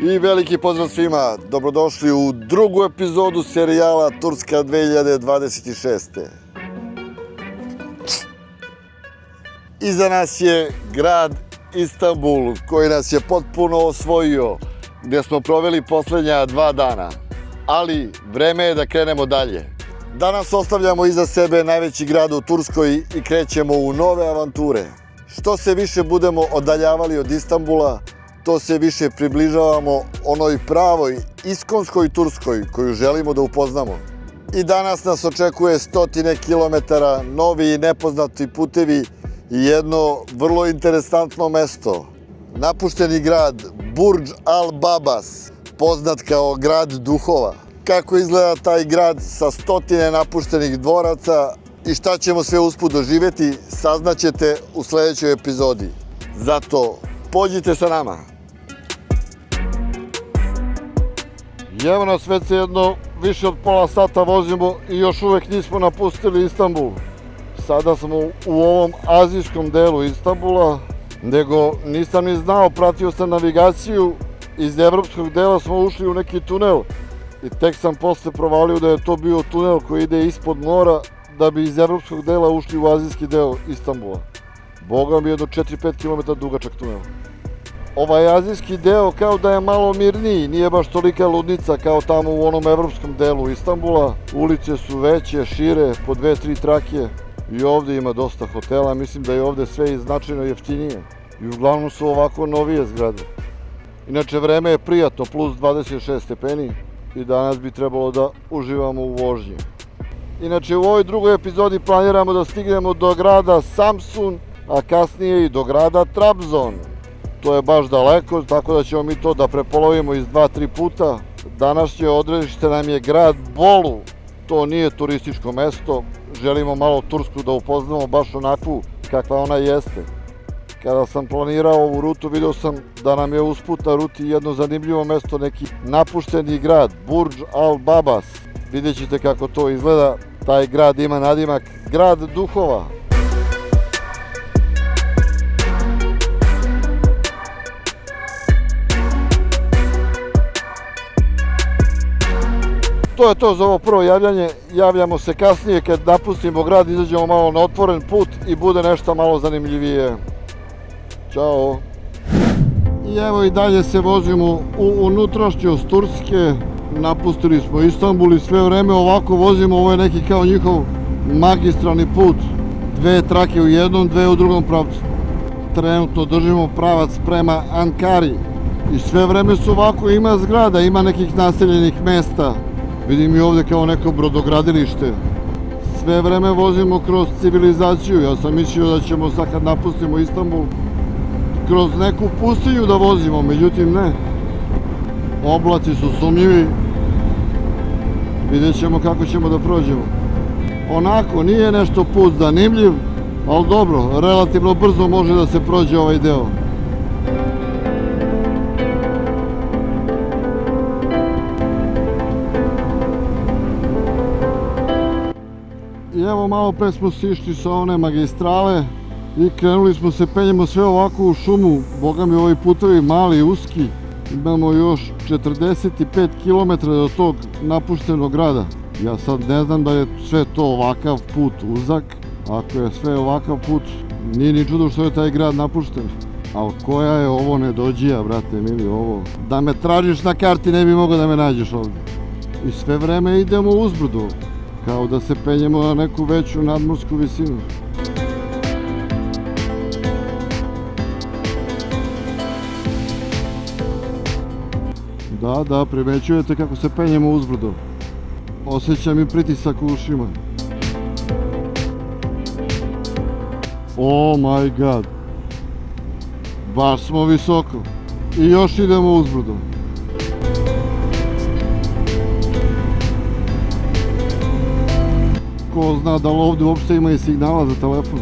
I veliki pozdrav svima, dobrodošli u drugu epizodu serijala Turska 2026. Iza nas je grad Istanbul koji nas je potpuno osvojio, gdje smo proveli posljednja 2 dana. Ali vreme je da krenemo dalje. Danas ostavljamo iza sebe najveći grad u Turskoj i krećemo u nove avanture. Što se više budemo odaljavali od Istanbula, to se više približavamo onoj pravoj, iskonskoj Turskoj koju želimo da upoznamo. I danas nas očekuje stotine kilometara, novi i nepoznati putevi i jedno vrlo interesantno mesto. Napušteni grad Burj Al Babas, poznat kao grad duhova. Kako izgleda taj grad sa stotine napuštenih dvoraca i šta ćemo sve usput doživjeti, saznaćete u sljedećoj epizodi. Zato pođite sa nama. I evo nas već jedno više od pola sata vozimo i još uvijek nismo napustili Istanbul. Sada smo u ovom azijskom delu Istanbula, nego nisam ni znao, pratio sam navigaciju, iz evropskog dela smo ušli u neki tunel i tek sam posle provalio da je to bio tunel koji ide ispod mora da bi iz evropskog dela ušli u azijski deo Istanbula. Boga mi je do 4-5 km dugačak tunel. Ovaj azijski deo kao da je malo mirniji, nije baš tolika ludnica kao tamo u onom evropskom delu Istanbula. Ulice su veće, šire, po 2-3 trake i ovdje ima dosta hotela, mislim da je ovdje sve i značajno jeftinije. I uglavnom su ovako novije zgrade. Inače vreme je prijatno, plus 26 stepeni i danas bi trebalo da uživamo u vožnji. Inače u ovoj drugoj epizodi planiramo da stignemo do grada Samsun, a kasnije i do grada Trabzon. To je baš daleko, tako da ćemo mi to da prepolovimo iz 2-3 puta. Današnje odredište nam je grad Bolu. To nije turističko mesto, želimo malo Tursku da upoznamo baš onakvu kakva ona jeste. Kada sam planirao ovu rutu, vidio sam da nam je usput na ruti jedno zanimljivo mesto, neki napušteni grad, Burj Al Babas. Vidjet ćete kako to izgleda, taj grad ima nadimak grad duhova. To je to za ovo prvo javljanje, javljamo se kasnije kad napustimo grad, izađemo malo na otvoren put i bude nešto malo zanimljivije. Ćao! I evo i dalje se vozimo u unutrašnjost Turske, napustili smo Istanbul i sve vreme ovako vozimo, ovo je neki kao njihov magistralni put. 2 trake u jednom, 2 u drugom pravcu. Trenutno držimo pravac prema Ankari i sve vreme su ovako, ima zgrada, ima nekih naseljenih mesta. Vidim i ovdje kao neko brodogradilište. Sve vreme vozimo kroz civilizaciju. Ja sam mislio da ćemo sad kad napustimo Istanbul kroz neku pustinju da vozimo, međutim ne. Oblaci su sumnjivi. Vidjet ćemo kako ćemo da prođemo. Onako, nije nešto put zanimljiv, ali dobro, relativno brzo može da se prođe ovaj deo. I evo malo pre smo sišli sa one magistrale i krenuli smo se, penjemo sve ovako u šumu. Boga mi, ovi putevi mali i uski. Imamo još 45 km do tog napuštenog grada. Ja sad ne znam da je sve to ovakav put uzak. Ako je sve ovakav put, nije ni čudo što je taj grad napušten. Ali koja je ovo nedođija, brate mili, ovo. Da me tražiš na karti ne bi mogao da me nađeš ovdje. I sve vreme idemo uzbrdo, kao da se penjemo na neku veću nadmorsku visinu. Da, primećujete kako se penjemo uzbrdo. Osjećam i pritisak u ušima. Oh my god. Baš smo visoko. I još idemo uzbrdo. Ko zna da li ovdje uopšte ima i signala za telefon.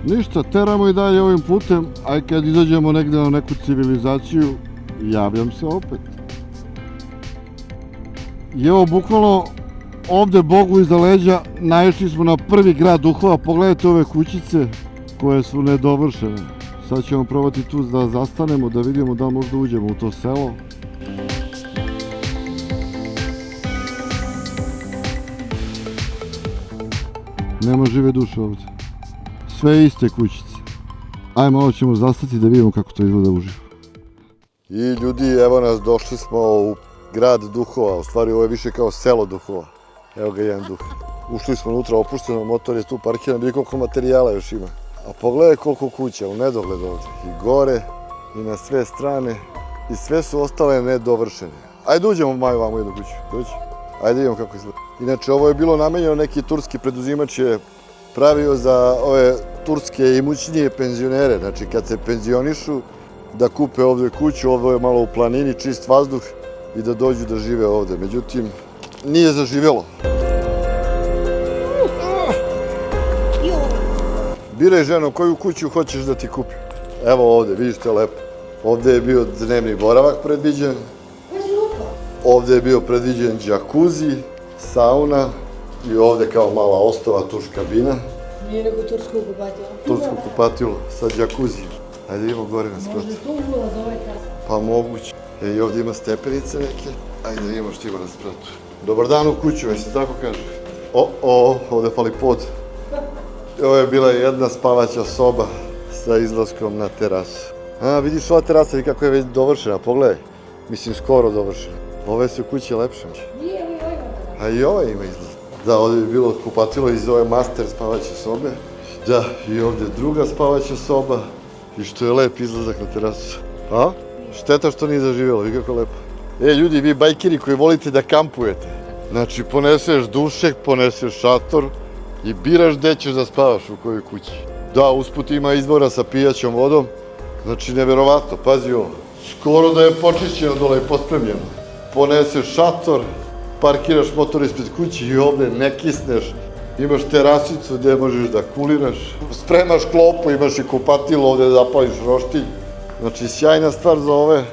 Ništa, teramo i dalje ovim putem, a kad izađemo negdje na neku civilizaciju, javljam se opet. I evo, bukvalno ovde Bogu iza leđa naišli smo na prvi grad duhova. Pogledajte ove kućice koje su nedovršene. Sad ćemo probati tu da zastanemo, da vidimo da li možda uđemo u to selo. Nema žive duše ovde. Sve iste kućice. Ajde, malo ćemo zastati da vidimo kako to izgleda uživo. I ljudi, evo nas, došli smo u grad duhova. U stvari ovo je više kao selo duhova. Evo ga jedan duh. Ušli smo unutra, opušteno, motor je tu parkiran, vidi koliko materijala još ima. A pogledaj koliko kuća, u nedogled ovde. I gore, i na sve strane. I sve su ostale nedovršene. Ajde uđemo Maju vamo u jednu kuću. Dođi. Ajde vidimo kako izgleda. Inače, ovo je bilo namenjeno, neki turski preduzimač je pravio za ove turske imućnije penzionere. Znači, kad se penzionišu, da kupe ovde kuću, ovo je malo u planini, čist vazduh i da dođu da žive ovde. Međutim, nije zaživjelo. Biraj, ženo, koju kuću hoćeš da ti kupi. Evo ovde, vidiš, to je lepo. Ovde je bio dnevni boravak predviđen. Ovde je bio predviđen džakuzi, sauna i ovde kao mala ostava, tuš kabina. Nije nego tursko kupatilo. Tursko kupatilo sa džakuzijom. Ajde idemo gore na sprat. Možda tu ulaz ovaj kas. Pa moguće. I ovdje ima stepenice neke. Ajde da vidimo što ima na spratu. Dobar dan u kuću, jel se tako kaže? Ovdje fali pod. Ovo je bila jedna spavaća soba sa izlaskom na terasu. A, vidiš ova terasa i kako je već dovršena, pogledaj. Mislim, skoro dovršena. Ove su kuće lepše. Nije, ovo ima tako. A i ova ima izlaz. Da, ovdje bi bilo kupatilo iz ove master spavaće sobe. Da, i ovdje druga spavaća soba. I što je lep izlazak na terasu. A? Šteta što nije zaživjelo, vi kako lepo. Ljudi, vi bajkeri koji volite da kampujete. Znači, poneseš dušek, poneseš šator i biraš gde ćeš da spavaš, u kojoj kući. Da, usput ima izvora sa pijaćom vodom. Znači, neverovatno, pazi ovo. Skoro da je počišćeno dole i pospremljeno. Poneseš šator, parkiraš motor ispred kući i ovde ne kisneš. Imaš terasicu gde možeš da kuliraš. Spremaš klopu, imaš i kupatilo ovde da zapališ roštilj. Znači, sjajna stvar za ove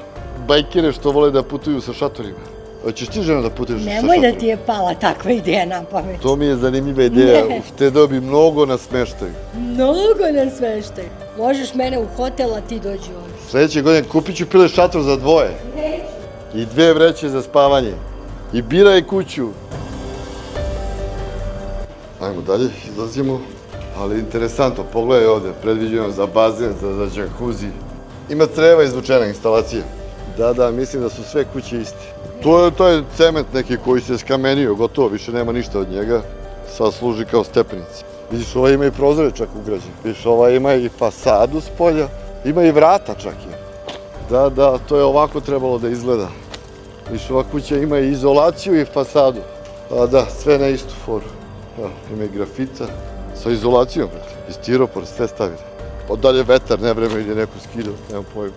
bajkere što vole da putuju sa šatorima. Hoćeš ti, žena, da putuješ sa šatorom? Nemoj da ti je pala takva ideja na pamet. To mi je zanimljiva ideja. Uštedeo bi mnogo na smeštaju. Mnogo na smeštaj. Možeš mene u hotel, a ti dođi ovdje. Sljedeće godine kupit ću pile šator za dvoje. Neću. I 2 vreće za spavanje. I biraj kuću. Ajmo dalje, izlazimo. Ali interesantno, pogledaj ovde, predviđeno za bazen, za džakuzi. Ima creva izvučena instalacija. Da, mislim da su sve kuće iste. To je taj cement neki koji se skamenio, gotovo, više nema ništa od njega. Sad služi kao stepenica. Vidiš, ova ima i prozore čak ugrađen. Vidiš, ova ima i fasadu s polja. Ima i vrata čak je. Da, to je ovako trebalo da izgleda. Vidiš, ova kuća ima i izolaciju i fasadu. A da, sve na istu foru. Ima i grafita sa izolacijom, i stiropor, sve stavili. Dalje vetar, ne vreme ide neko skidao, nemam pojma.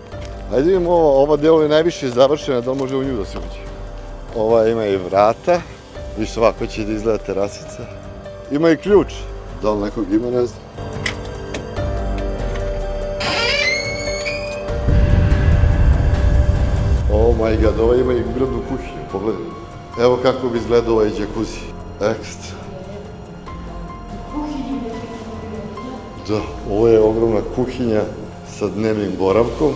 Ajde vidimo ova delo je najviše završena, da li može u nju da se uđe. Ova ima i vrata, vidiš ovako će da izgleda terasica. Ima i ključ, da li nekog ima, ne znam. Oh my god, ova ima i ugradnu kuhinju, pogledaj. Evo kako bi izgledao ovaj džakuzi. Ekstra. Da, ovo je ogromna kuhinja sa dnevnim boravkom,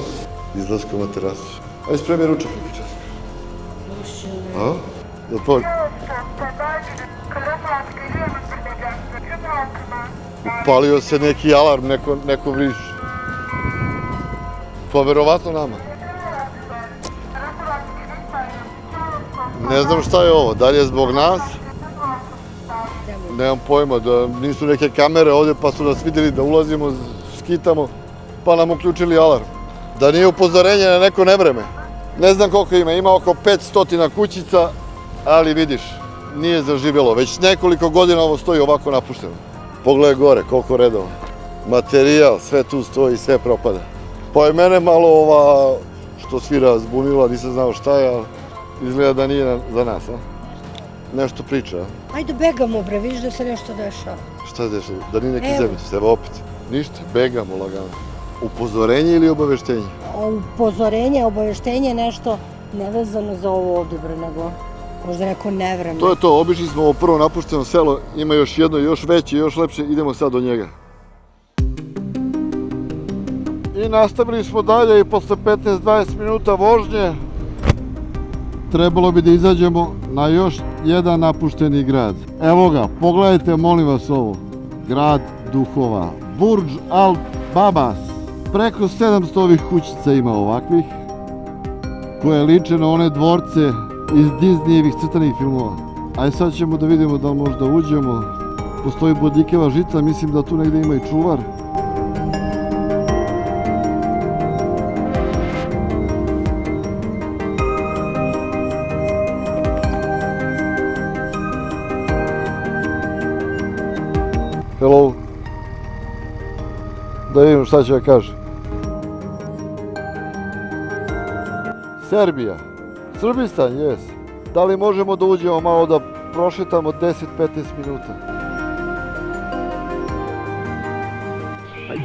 izlaskom na terasu. Ajde spremi ručak neki čas. A? Da to... Upalio se neki alarm, neko vriši. Pa verovatno nama. Ne znam šta je ovo, da li je zbog nas? Nemam pojma, da nisu neke kamere ovde pa su nas vidjeli da ulazimo, skitamo, pa nam uključili alarm. Da nije upozorenje na neko nevreme. Ne znam koliko ima oko 500 kućica, ali vidiš, nije zaživjelo. Već nekoliko godina ovo stoji ovako napušteno. Pogledaj gore, koliko redova. Materijal, sve tu stoji, sve propada. Pa je mene malo ova što svira zbunila, nisam znao šta je, ali izgleda da nije za nas, a? Nešto priča, a? Ajde begamo, bre, vidiš da se nešto dešava. Šta se dešava? Da nije neki zemljić, evo opet. Ništa, begamo lagano. Upozorenje ili obaveštenje? Upozorenje, obaveštenje, nešto nevezano za ovo ovdje, bre, nego Možda neko nevreme. To je to, obišli smo ovo prvo napušteno selo, ima još jedno, još veće, još lepše, idemo sad do njega. I nastavili smo dalje i posle 15-20 minuta vožnje trebalo bi da izađemo na još jedan napušteni grad. Evo ga, pogledajte molim vas ovo. Grad duhova. Burdž Al Babas. Preko 700 ovih kućica ima ovakvih, koje liče na one dvorce iz Disneyevih crtanih filmova. Ajde sad ćemo da vidimo da li možda uđemo. Postoji bodljikava žica, mislim da tu negde ima i čuvar. Hello. Da vidim šta će da kaže. Serbija. Srbistan, jes. Da li možemo da uđemo malo da prošetamo 10-15 minuta?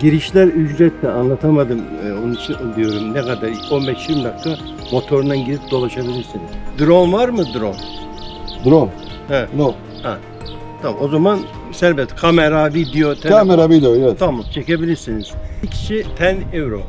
Girişler ücretli, anlatamadım. Onun için diyorum ne kadar 15-20 dakika motorundan girip dolaşabilirsiniz. Drone var mı drone? Drone? He. No. Ha. Tamam o zaman serbest. Kamera, video, telefon. Kamera, video, yes. Tamam çekebilirsiniz. Bir kişi 10 euro.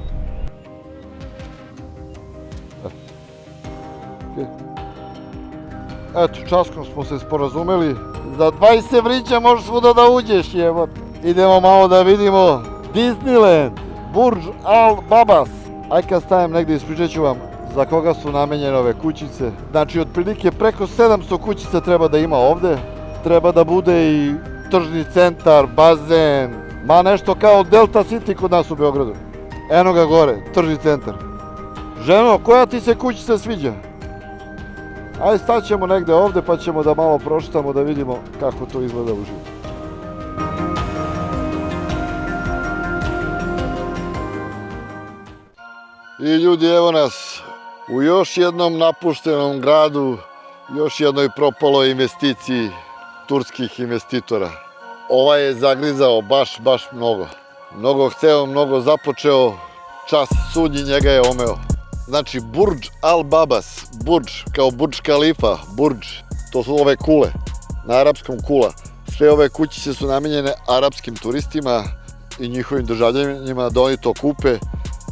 Eto, časkom smo se sporazumeli. Za 20 evrića možeš svuda da uđeš, jebot. Idemo malo da vidimo Disneyland, Burdž Al Babas. Aj kad stavim negdje, ispričat ću vam za koga su namenjene ove kućice. Znači, otprilike preko 700 kućica treba da ima ovde. Treba da bude i tržni centar, bazen, ma nešto kao Delta City kod nas u Beogradu. Eno ga gore, tržni centar. Ženo, koja ti se kućica sviđa? Ajde, staćemo negde ovde pa ćemo da malo prošetamo da vidimo kako to izgleda uživo. I ljudi, evo nas u još jednom napuštenom gradu, još jednoj propaloj investiciji turskih investitora. Ovaj je zagrizao baš mnogo. Mnogo hteo, mnogo započeo, čas sudnji njega je omeo. Znači, Burdž Al Babas, Burdž kao Burdž Khalifa, Burdž, to su ove kule, na arapskom kula. Sve ove kućice su namenjene arapskim turistima i njihovim državljanima da oni to kupe.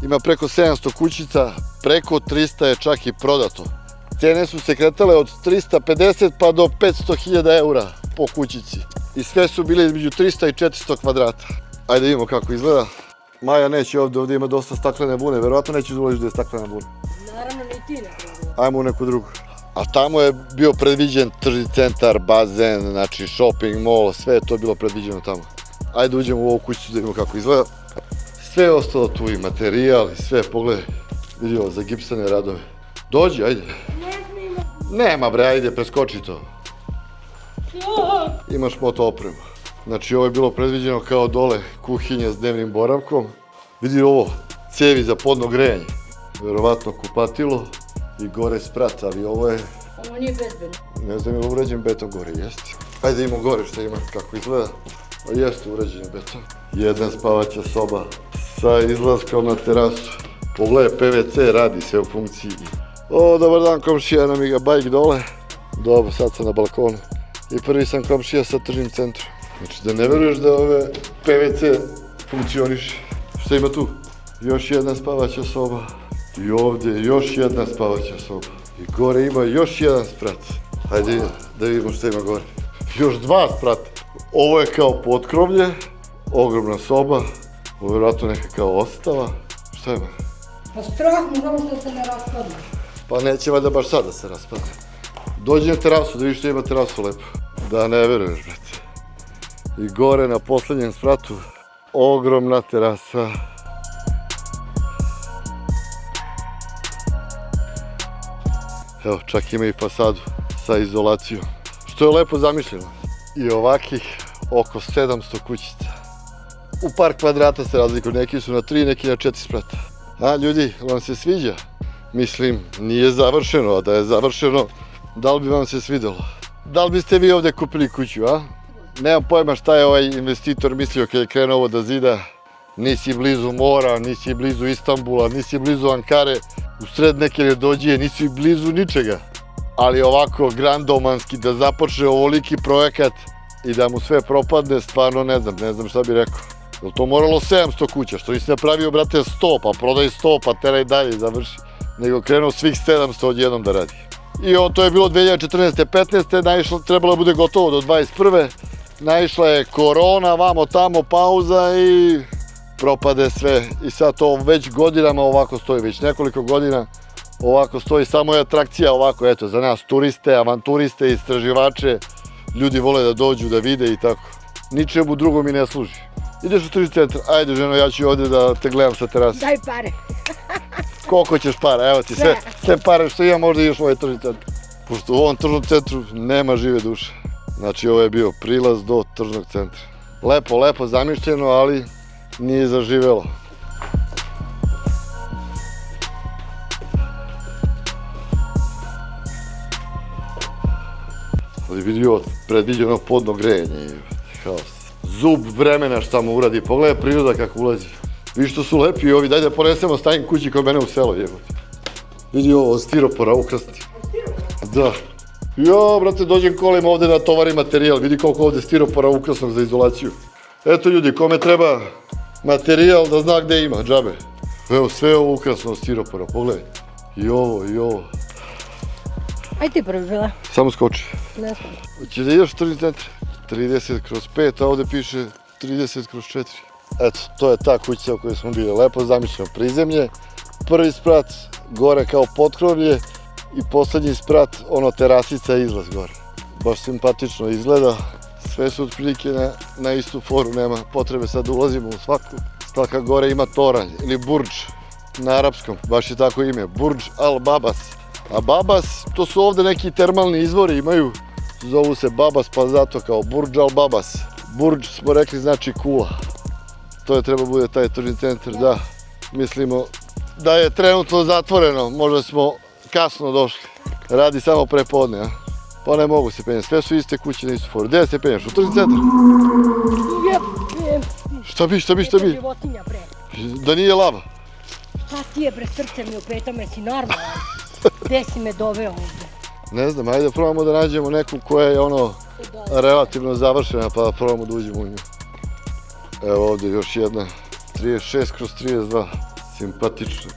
Ima preko 700 kućica, preko 300 je čak i prodato. Cene su se kretale od 350 pa do 500.000 eura po kućici. I sve su bile između 300 i 400 kvadrata. Ajde vidimo kako izgleda. Maja neće ovde ima dosta staklene bune, verovatno neće da ulaziš da je staklena buna. Naravno, ni ti ne. Ajmo u neku drugu. A tamo je bio predviđen tržni centar, bazen, znači shopping mall, sve je to bilo predviđeno tamo. Ajde uđemo u ovu kućicu da vidimo kako izgleda. Sve je ostalo tu i materijal i sve, pogledaj, vidi ovo za gipsane radove. Dođi, ajde. Ne smijemo. Nema bre, ajde, preskoči to. Imaš moto opremu. Znači ovo je bilo predviđeno kao dole kuhinja s dnevnim boravkom. Vidi ovo, cevi za podno grejanje. Verovatno kupatilo i gore sprat, ali ovo je... Ovo nije bezbedno. Ne znam je li urađen beton gore, jeste. Ajde imamo gore što ima, kako izgleda. A jeste urađen beton. Jedna spavaća soba sa izlaskom na terasu. Pogledaj, PVC radi sve u funkciji. O, dobar dan komšija, nam je bajk dole. Dobro, sad sam na balkonu. I prvi sam komšija sa tržnim centrom. Znači da ne veruješ da ove PVC funkcioniše. Šta ima tu? Još jedna spavaća soba. I ovdje još jedna spavaća soba. I gore ima još jedan sprat. Hajde da vidimo šta ima gore. Još dva sprata. Ovo je kao potkrovlje. Ogromna soba. Ovo je vjerojatno neka kao ostava. Šta ima? Pa strah mu samo što se ne raspadne. Pa neće valjda baš sad da se raspadne. Dođi na terasu da vidiš što ima terasu lepo. Da ne veruješ, brate. I gore na poslednjem spratu ogromna terasa. Evo, čak ima i fasadu sa izolacijom. Što je lepo zamišljeno. I ovakih oko 700 kućica. U par kvadrata se razlikuju, neki su na 3, neki na 4 sprata. A ljudi, vam se sviđa? Mislim, nije završeno, a da je završeno, da li bi vam se svidelo? Da li biste vi ovde kupili kuću, a? Nemam pojma šta je ovaj investitor mislio kad je krenuo ovo da zida. Nisi blizu mora, nisi blizu Istanbula, nisi blizu Ankare, u sred neke nedođije, nisi blizu ničega. ali ovako grandomanski da započne ovoliki projekat i da mu sve propadne, stvarno ne znam šta bi rekao. Jel to moralo 700 kuća, što nisi napravio, brate, 100, pa prodaj 100, pa teraj dalje, završi. Nego krenuo svih 700 odjednom da radi. I to je bilo 2014. 15. Trebalo bude gotovo do 21. Naišla je korona, vamo tamo, pauza i propade sve. I sad to već godinama ovako stoji, već nekoliko godina ovako stoji. Samo je atrakcija ovako, eto, za nas turiste, avanturiste, istraživače. Ljudi vole da dođu, da vide i tako. Ničemu drugom mi ne služi. Ideš u tržni centar, ajde ženo, ja ću ovdje da te gledam sa terase. Daj pare. Koliko ćeš para, evo ti sve pare što imam, možda ideš u ovaj tržni centar. Pošto u ovom tržnom centru nema žive duše. Znači ovo je bio prilaz do tržnog centra. Lepo zamišljeno, ali nije zaživelo. Ali vidi ovo predviđeno podno grejanje, haos. Zub vremena šta mu uradi, pogledaj priroda kako ulazi. Vidi što su lepi ovi, daj da ponesemo stavim kući kod mene u selo, jebote. Vidi ovo od stiropora ukrasti. Da. Jo, brate, dođem kolima ovde na tovari materijal, vidi koliko ovde stiropora ukrasnog za izolaciju. Eto ljudi, kome treba materijal da zna gde ima, džabe. Evo, sve ovo ukrasno od stiropora, pogledaj. I ovo. Aj ti prvi, Bila. Samo skoči. Ne znam. Hoćeš da ideš u tržni centar? 30/5, a ovde piše 30/4. Eto, to je ta kućica u kojoj smo bili. Lepo zamišljeno prizemlje. Prvi sprat, gore kao potkrovlje. I poslednji sprat, ono terasica i izlaz gore. Baš simpatično izgleda. Sve su otprilike na istu foru, nema potrebe sad da ulazimo u svaku. Svaka gore ima toranj ili burdž na arapskom, baš je tako ime, Burdž Al Babas. A Babas, to su ovde neki termalni izvori imaju, zovu se Babas pa zato kao Burdž Al Babas. Burdž smo rekli znači kula. To je treba bude taj tržni centar, da. Mislimo da je trenutno zatvoreno, možda smo kasno došli. Radi samo prepodne, a? Pa ne mogu se penjati, sve su iste kuće na istu foru. Gde se penjaš? U tržni centar? Šta bi? Životinja, bre. Da nije lava? Šta ti je, bre, srce mi u petama, jesi normalan? Gde si me doveo ovde? Ne znam, ajde probamo da nađemo neku koja je ono relativno završena, pa da probamo da uđemo u nju. Evo ovde još jedna, 36/32, simpatično.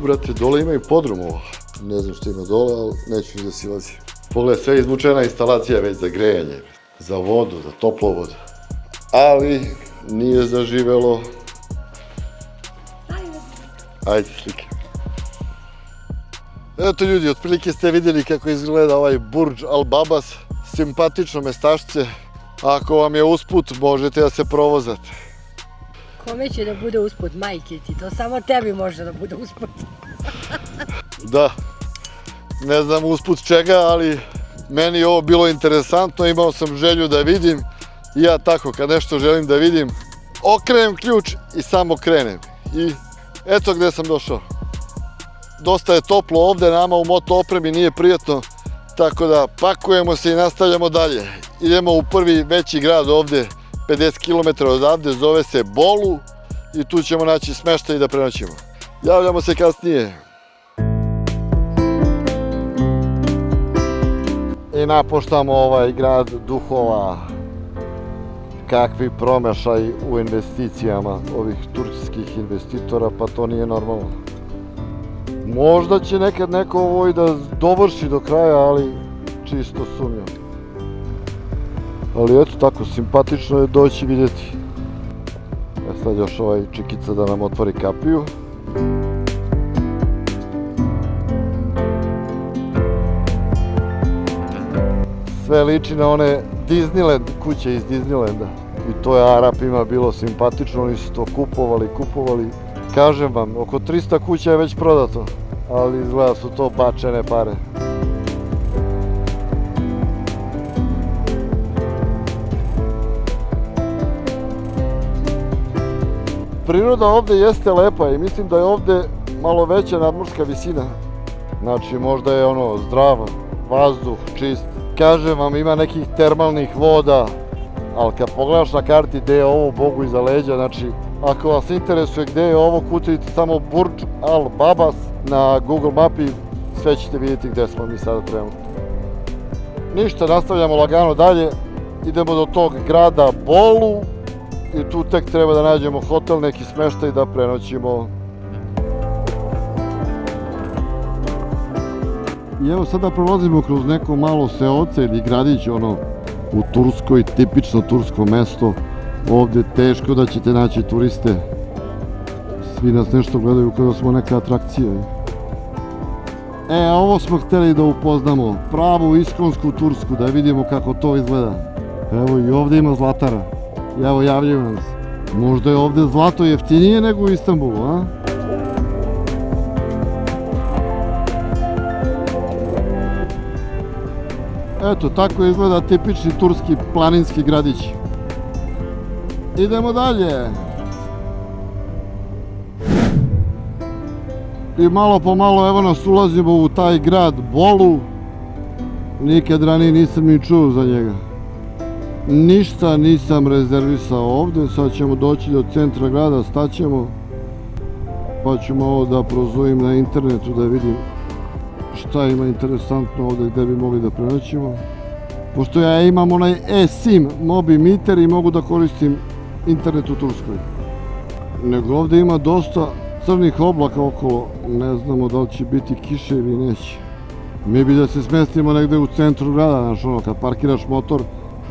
Brate, dole ima i podrum ovo. Ne znam što ima dole, ali neću da silazim. Pogledaj, sve izvučena instalacija već za grejanje, za vodu, za toplovodu. Ali nije zaživelo. Ajde, slike. Eto ljudi, otprilike ste vidjeli kako izgleda ovaj Burdž Al Babas. Simpatično mestašce. Ako vam je usput, možete da se provozate. Kome će da bude usput, majke ti, to samo tebi može da bude usput. Da, ne znam usput čega, ali meni je ovo bilo interesantno, imao sam želju da vidim. I ja tako, kad nešto želim da vidim, okrenem ključ i samo krenem. I eto gde sam došao. Dosta je toplo ovde, nama u moto opremi nije prijatno, tako da pakujemo se i nastavljamo dalje. Idemo u prvi veći grad ovde, 50 km odavde, zove se Bolu i tu ćemo naći smeštaj da prenoćimo. Javljamo se kasnije. I napuštamo ovaj grad duhova. Kakvi promašaj u investicijama ovih turskih investitora, pa to nije normalno. Možda će nekad neko ovo i da dovrši do kraja, ali čisto sumnjam. Ali eto tako, simpatično je doći vidjeti. Sad još ovaj čikica da nam otvori kapiju. Sve liči na one Disneyland, kuće iz Disneylanda. I to je Arapima bilo simpatično, oni su to kupovali. Kažem vam, oko 300 kuća je već prodato, ali izgleda su to bačene pare. Priroda ovde jeste lepa i mislim da je ovde malo veća nadmorska visina. Znači možda je ono zdrav vazduh, čist. Kažem vam, ima nekih termalnih voda, ali kad pogledaš na karti gde je ovo, Bogu iza leđa, znači ako vas interesuje gde je ovo, kucajte samo Burdž Al Babas na Google mapi, sve ćete vidjeti gde smo mi sada trenutno. Ništa, nastavljamo lagano dalje. Idemo do tog grada Bolu i tu tek treba da nađemo hotel, neki smeštaj da prenoćimo. I evo sada prolazimo kroz neko malo seoce ili gradić, u Turskoj, tipično tursko mesto. Ovdje teško da ćete naći turiste. Svi nas nešto gledaju kao da smo neka atrakcija. Ovo smo htjeli da upoznamo, pravu iskonsku Tursku, da vidimo kako to izgleda. Evo i ovdje ima zlatara. Evo javljaju nas. Možda je ovdje zlato jeftinije nego u Istanbulu, a? Eto, tako izgleda tipični turski planinski gradić. Idemo dalje. I malo po malo evo nas ulazimo u taj grad Bolu. Nikad ranije nisam ni čuo za njega. Ništa nisam rezervisao ovdje, sad ćemo doći do centra grada, staćemo. Pa ću malo da prozovim na internetu da vidim šta ima interesantno ovdje gdje bi mogli da prenoćimo. Pošto ja imam onaj eSIM mobi meter i mogu da koristim internet u Turskoj. Nego ovdje ima dosta crnih oblaka okolo, ne znamo da li će biti kiše ili neće. Mi bi da se smestimo negdje u centru grada, znaš kad parkiraš motor,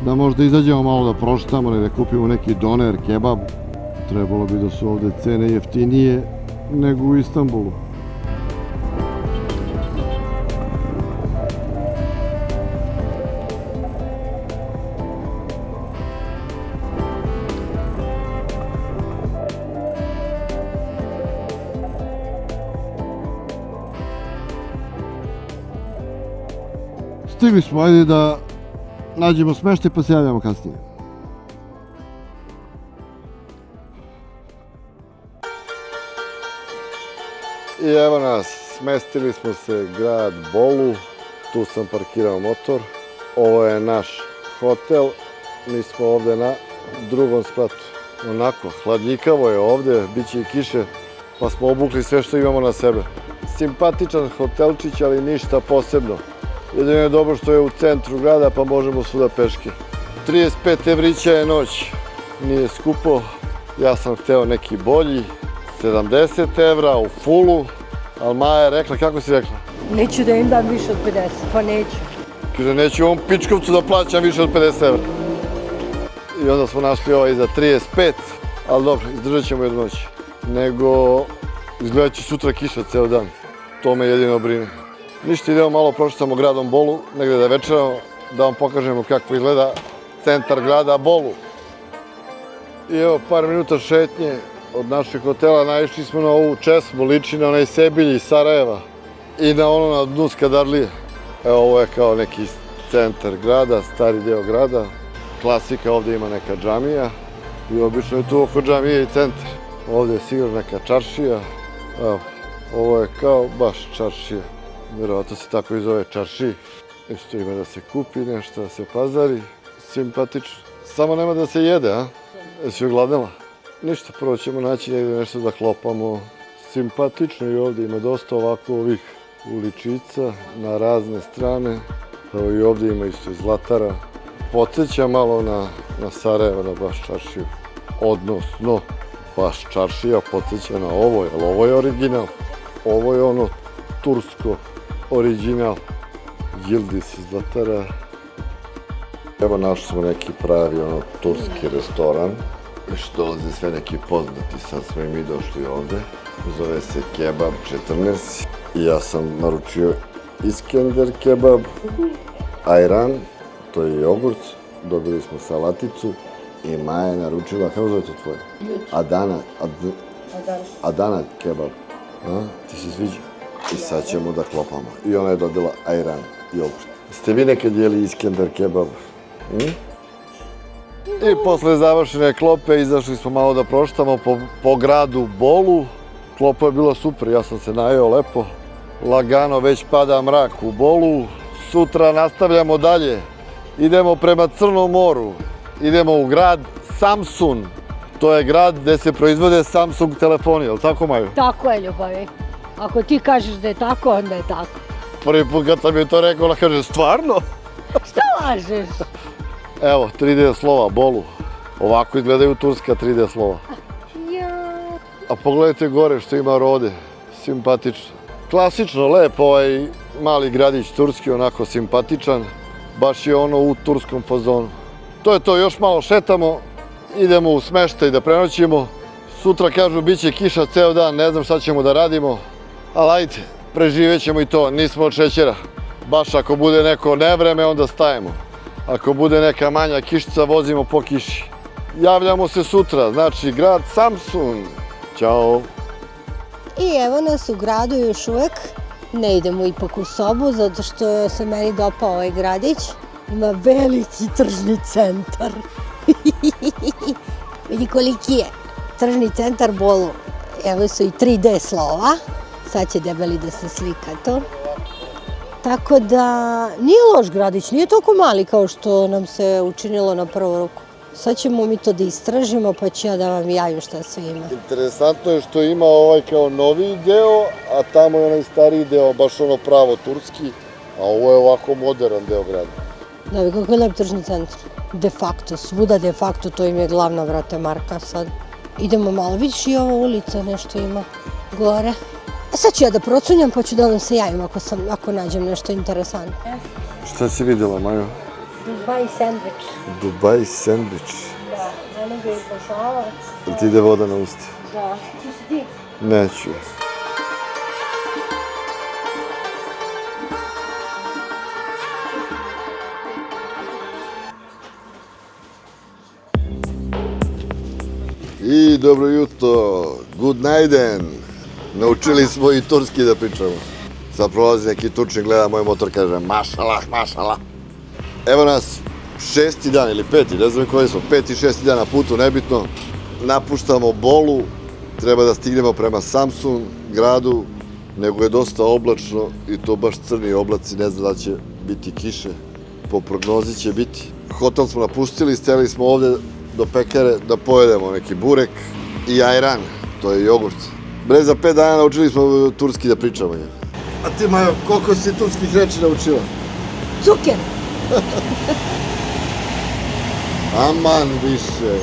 da možda izađemo malo da proštamo ili da kupimo neki doner, kebab. Trebalo bi da su ovdje cene jeftinije nego u Istanbulu. Stigli smo, ajde da nađemo smeštaj pa se javljamo kasnije. I evo nas, smestili smo se grad Bolu, tu sam parkirao motor. Ovo je naš hotel, mi smo ovdje na drugom spratu. Onako, hladnjikavo je ovdje, bit će i kiše, pa smo obukli sve što imamo na sebe. Simpatičan hotelčić, ali ništa posebno. Jedino je dobro što je u centru grada pa možemo svuda peške. 35 evrića je noć, nije skupo. Ja sam hteo neki bolji, 70 evra u fullu, ali Maja je rekla, kako si rekla? Neću da im dam više od 50, pa neću. Kaže, neću ovom pičkovcu da plaćam više od 50 evra. I onda smo našli ovaj za 35, ali dobro, izdržat ćemo jednu noć. Nego, izgledat će sutra kiša ceo dan, to me jedino brine. Ništa, idemo malo prošetamo gradom Bolu, negdje da večeramo, da vam pokažemo kako izgleda centar grada Bolu. I evo par minuta šetnje od našeg hotela, naišli smo na ovu česmu, liči na onaj Sebilj iz Sarajeva i na ono na dnu Skadarlije. Evo ovo je kao neki centar grada, stari deo grada. Klasika, ovdje ima neka džamija i obično je tu oko džamije i centar. Ovdje je sigurno neka čaršija, evo, ovo je kao baš čaršija. Vjerovatno se tako i zove čarši. Isto ima da se kupi nešto, da se pazari. Simpatično. Samo nema da se jede, a? Jesi ogladnila? Ništa, prvo ćemo naći negdje nešto da klopamo. Simpatično i ovdje ima dosta ovako ovih uličica na razne strane. Evo i ovdje ima isto i zlatara. Podsjeća malo na Sarajevo, na baš čaršiju. Odnosno, baš čaršija podsjeća na ovo, jer ovo je original. Ovo je ono tursko original. Yildiz iz Zlatara. Evo našli smo neki pravi turski restoran. Još dolaze sve neki poznati, sad smo i mi došli ovde. Zove se Kebab 14. I ja sam naručio Iskender kebab, ajran, to je jogurt, dobili smo salaticu i Maja je naručila, kako zove to tvoje? Adana kebab. Ti se sviđa? I sad ćemo da klopamo. I ona je dobila ajran, jogurt. Ste vi nekad jeli Iskender kebab? I posle završene klope izašli smo malo da proštamo po gradu Bolu. Klopa je bila super, ja sam se najeo lepo. Lagano već pada mrak u Bolu. Sutra nastavljamo dalje. Idemo prema Crnom moru. Idemo u grad Samsun. To je grad gde se proizvode Samsung telefoni, je li tako, Maju? Tako je, ljubavi. Ako ti kažeš da je tako, onda je tako. Prvi put kad sam joj to rekao, ona kaže, stvarno? Šta lažeš? Evo, 3D slova, Bolu. Ovako izgledaju turska 3D slova. Ja. A pogledajte gore što ima Rode, simpatično. Klasično, lepo ovaj mali gradić turski, onako simpatičan. Baš je ono u turskom fazonu. To je to, još malo šetamo, idemo u smeštaj da prenoćimo. Sutra kažu bit će kiša ceo dan, ne znam šta ćemo da radimo. Ali ajde, preživet ćemo i to, nismo od šećera. Baš ako bude neko nevreme, onda stajemo. Ako bude neka manja kišica, vozimo po kiši. Javljamo se sutra, znači grad Samsun. Ćao. I evo nas u gradu još uvek. Ne idemo ipak u sobu, zato što se meni dopao ovaj gradić. Ima veliki tržni centar. Vidi koliki je. Tržni centar Bolu. Evo su i 3D slova. Sad će debeli da se slika to. Tako da nije loš gradić, nije toliko mali kao što nam se učinilo na prvu ruku. Sad ćemo mi to da istražimo, pa ću ja da vam javim šta sve ima. Interesantno je što ima ovaj kao noviji deo, a tamo je onaj stariji deo, baš ono pravo turski, a ovo je ovako modern deo grada. Da bi kako je lep tržni centar. De facto, svuda de facto, to im je glavna vrata marka sad. Idemo malo, vidiš i ova ulica nešto ima gore. A sad ću ja da procunjam, pa ću da vam se javim ako nađem nešto interesantno. Šta si vidjela, Majo? Dubai sandvič. Dubai sandvič. Da, ono bi pošala. Jel ti ide voda na usta? Da. Ti si ti? Neću. I dobro jutro, good nighten. Naučili smo i turski da pričamo. Sad prolazi neki Turčin, gleda moj motor, kaže mašalah, mašalah. Evo nas, 6. dan ili 5. ne znam koji smo, 5. i 6. dan na putu, nebitno. Napuštamo Bolu, treba da stignemo prema Samsun gradu, nego je dosta oblačno i to baš crni oblaci, ne znam da će biti kiše. Po prognozi će biti. Hotel smo napustili, steli smo ovde do pekare da pojedemo neki burek i ajran, to je jogurt. Bre, za 5 dana naučili smo turski da pričamo. A ti, Majo, koliko si turskih reči naučila? Cuker. Aman više.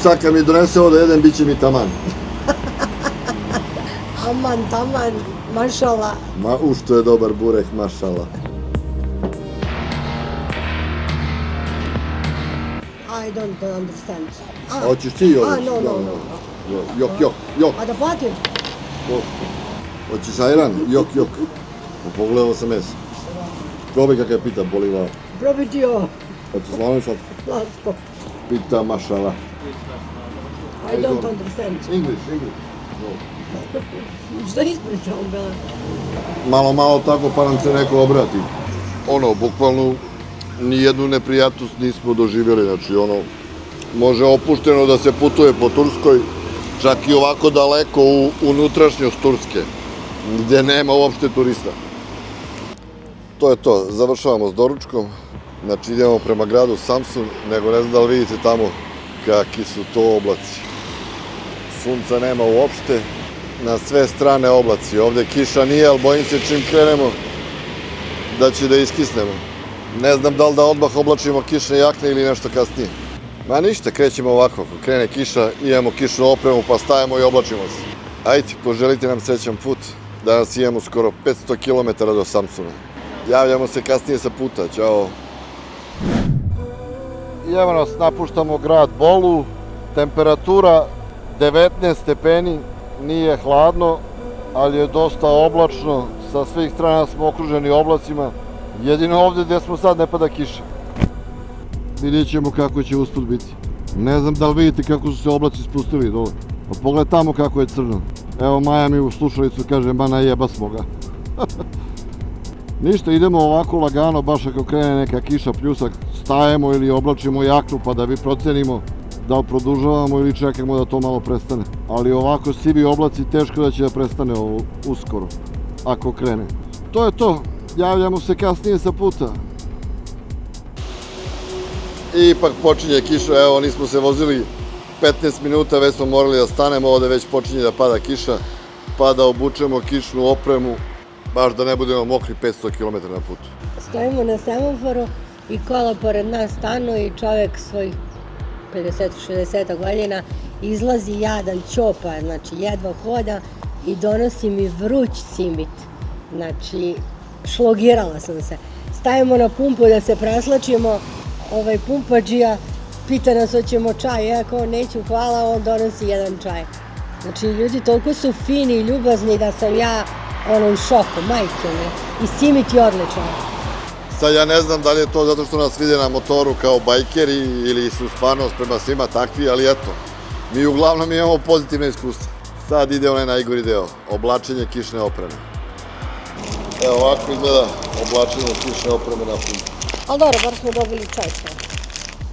Sad kad mi donese ovo da jedem, bit će mi taman. Aman, taman, mašala. Ma, što je dobar burek, mašala. I don't understand. Hoćeš ti jogurt? No. Jok. A da platim? Hoćeš ajran? Jok. Pogledao sam meso. Probaj kakav je pita, boli glava. Probaj ti ovo. Hoćeš slavno šat? Slatko. Pita, mašala. I don't understand. English. Šta ispričao, Bela? Malo tako pa nam se neko obrati. Ono, bukvalno, nijednu neprijatnost nismo doživjeli, znači ono, može opušteno da se putuje po Turskoj, čak i ovako daleko u unutrašnjost Turske, gde nema uopšte turista. To je to, završavamo s doručkom, znači idemo prema gradu Samsun, nego ne znam da li vidite tamo kakvi su to oblaci. Sunca nema uopšte, na sve strane oblaci, ovde kiša nije, ali bojim se čim krenemo da će da iskisnemo. Ne znam da li da odmah oblačimo kišne jakne ili nešto kasnije. Ma ništa, krećemo ovako, ako krene kiša, imamo kišnu opremu pa stajemo i oblačimo se. Ajde, poželite nam srećan put. Danas imamo skoro 500 km do Samsuna. Javljamo se kasnije sa puta, ćao. I evo nas, napuštamo grad Bolu. Temperatura 19 stepeni, nije hladno, ali je dosta oblačno. Sa svih strana smo okruženi oblacima. Jedino ovde gde smo sad ne pada kiša. Vidjet ćemo kako će usput biti. Ne znam da li vidite kako su se oblaci spustili dole. Pa pogledaj tamo kako je crno. Evo Maja mi u slušalicu kaže, ma najeba smo ga. Ništa, idemo ovako lagano, baš ako krene neka kiša, pljusak, stajemo ili oblačimo jaknu pa da bi procenimo da li produžavamo ili čekamo da to malo prestane. Ali ovako sivi oblaci teško da će da prestane uskoro, ako krene. To je to, javljamo se kasnije sa puta. I ipak počinje kiša, evo nismo se vozili 15 minuta, već smo morali da stanemo, ovde već počinje da pada kiša, pa da obučemo kišnu opremu, baš da ne budemo mokri 500 km na putu. Stojimo na semaforu, i kola pored nas stanu i čovjek svojih 50-60 godina izlazi jadan ćopa, znači jedva hoda i donosi mi vruć cimit. Znači, šlogirala sam se. Stavimo na pumpu da se preslačimo, pumpađija pita nas hoćemo čaj, ja kao neću hvala, on donosi jedan čaj. Znači, ljudi toliko su fini i ljubazni da sam ja u šoku, majke me. I cimit je odličan. Sad ja ne znam da li je to zato što nas vide na motoru kao bajkeri ili su stvarno prema svima takvi, ali eto, mi uglavnom imamo pozitivne iskustva. Sad ide onaj najgori deo, oblačenje kišne opreme. Evo ovako izgleda oblačenje kišne opreme na pumpu. Ali dobro, bar smo dobili čaj sad.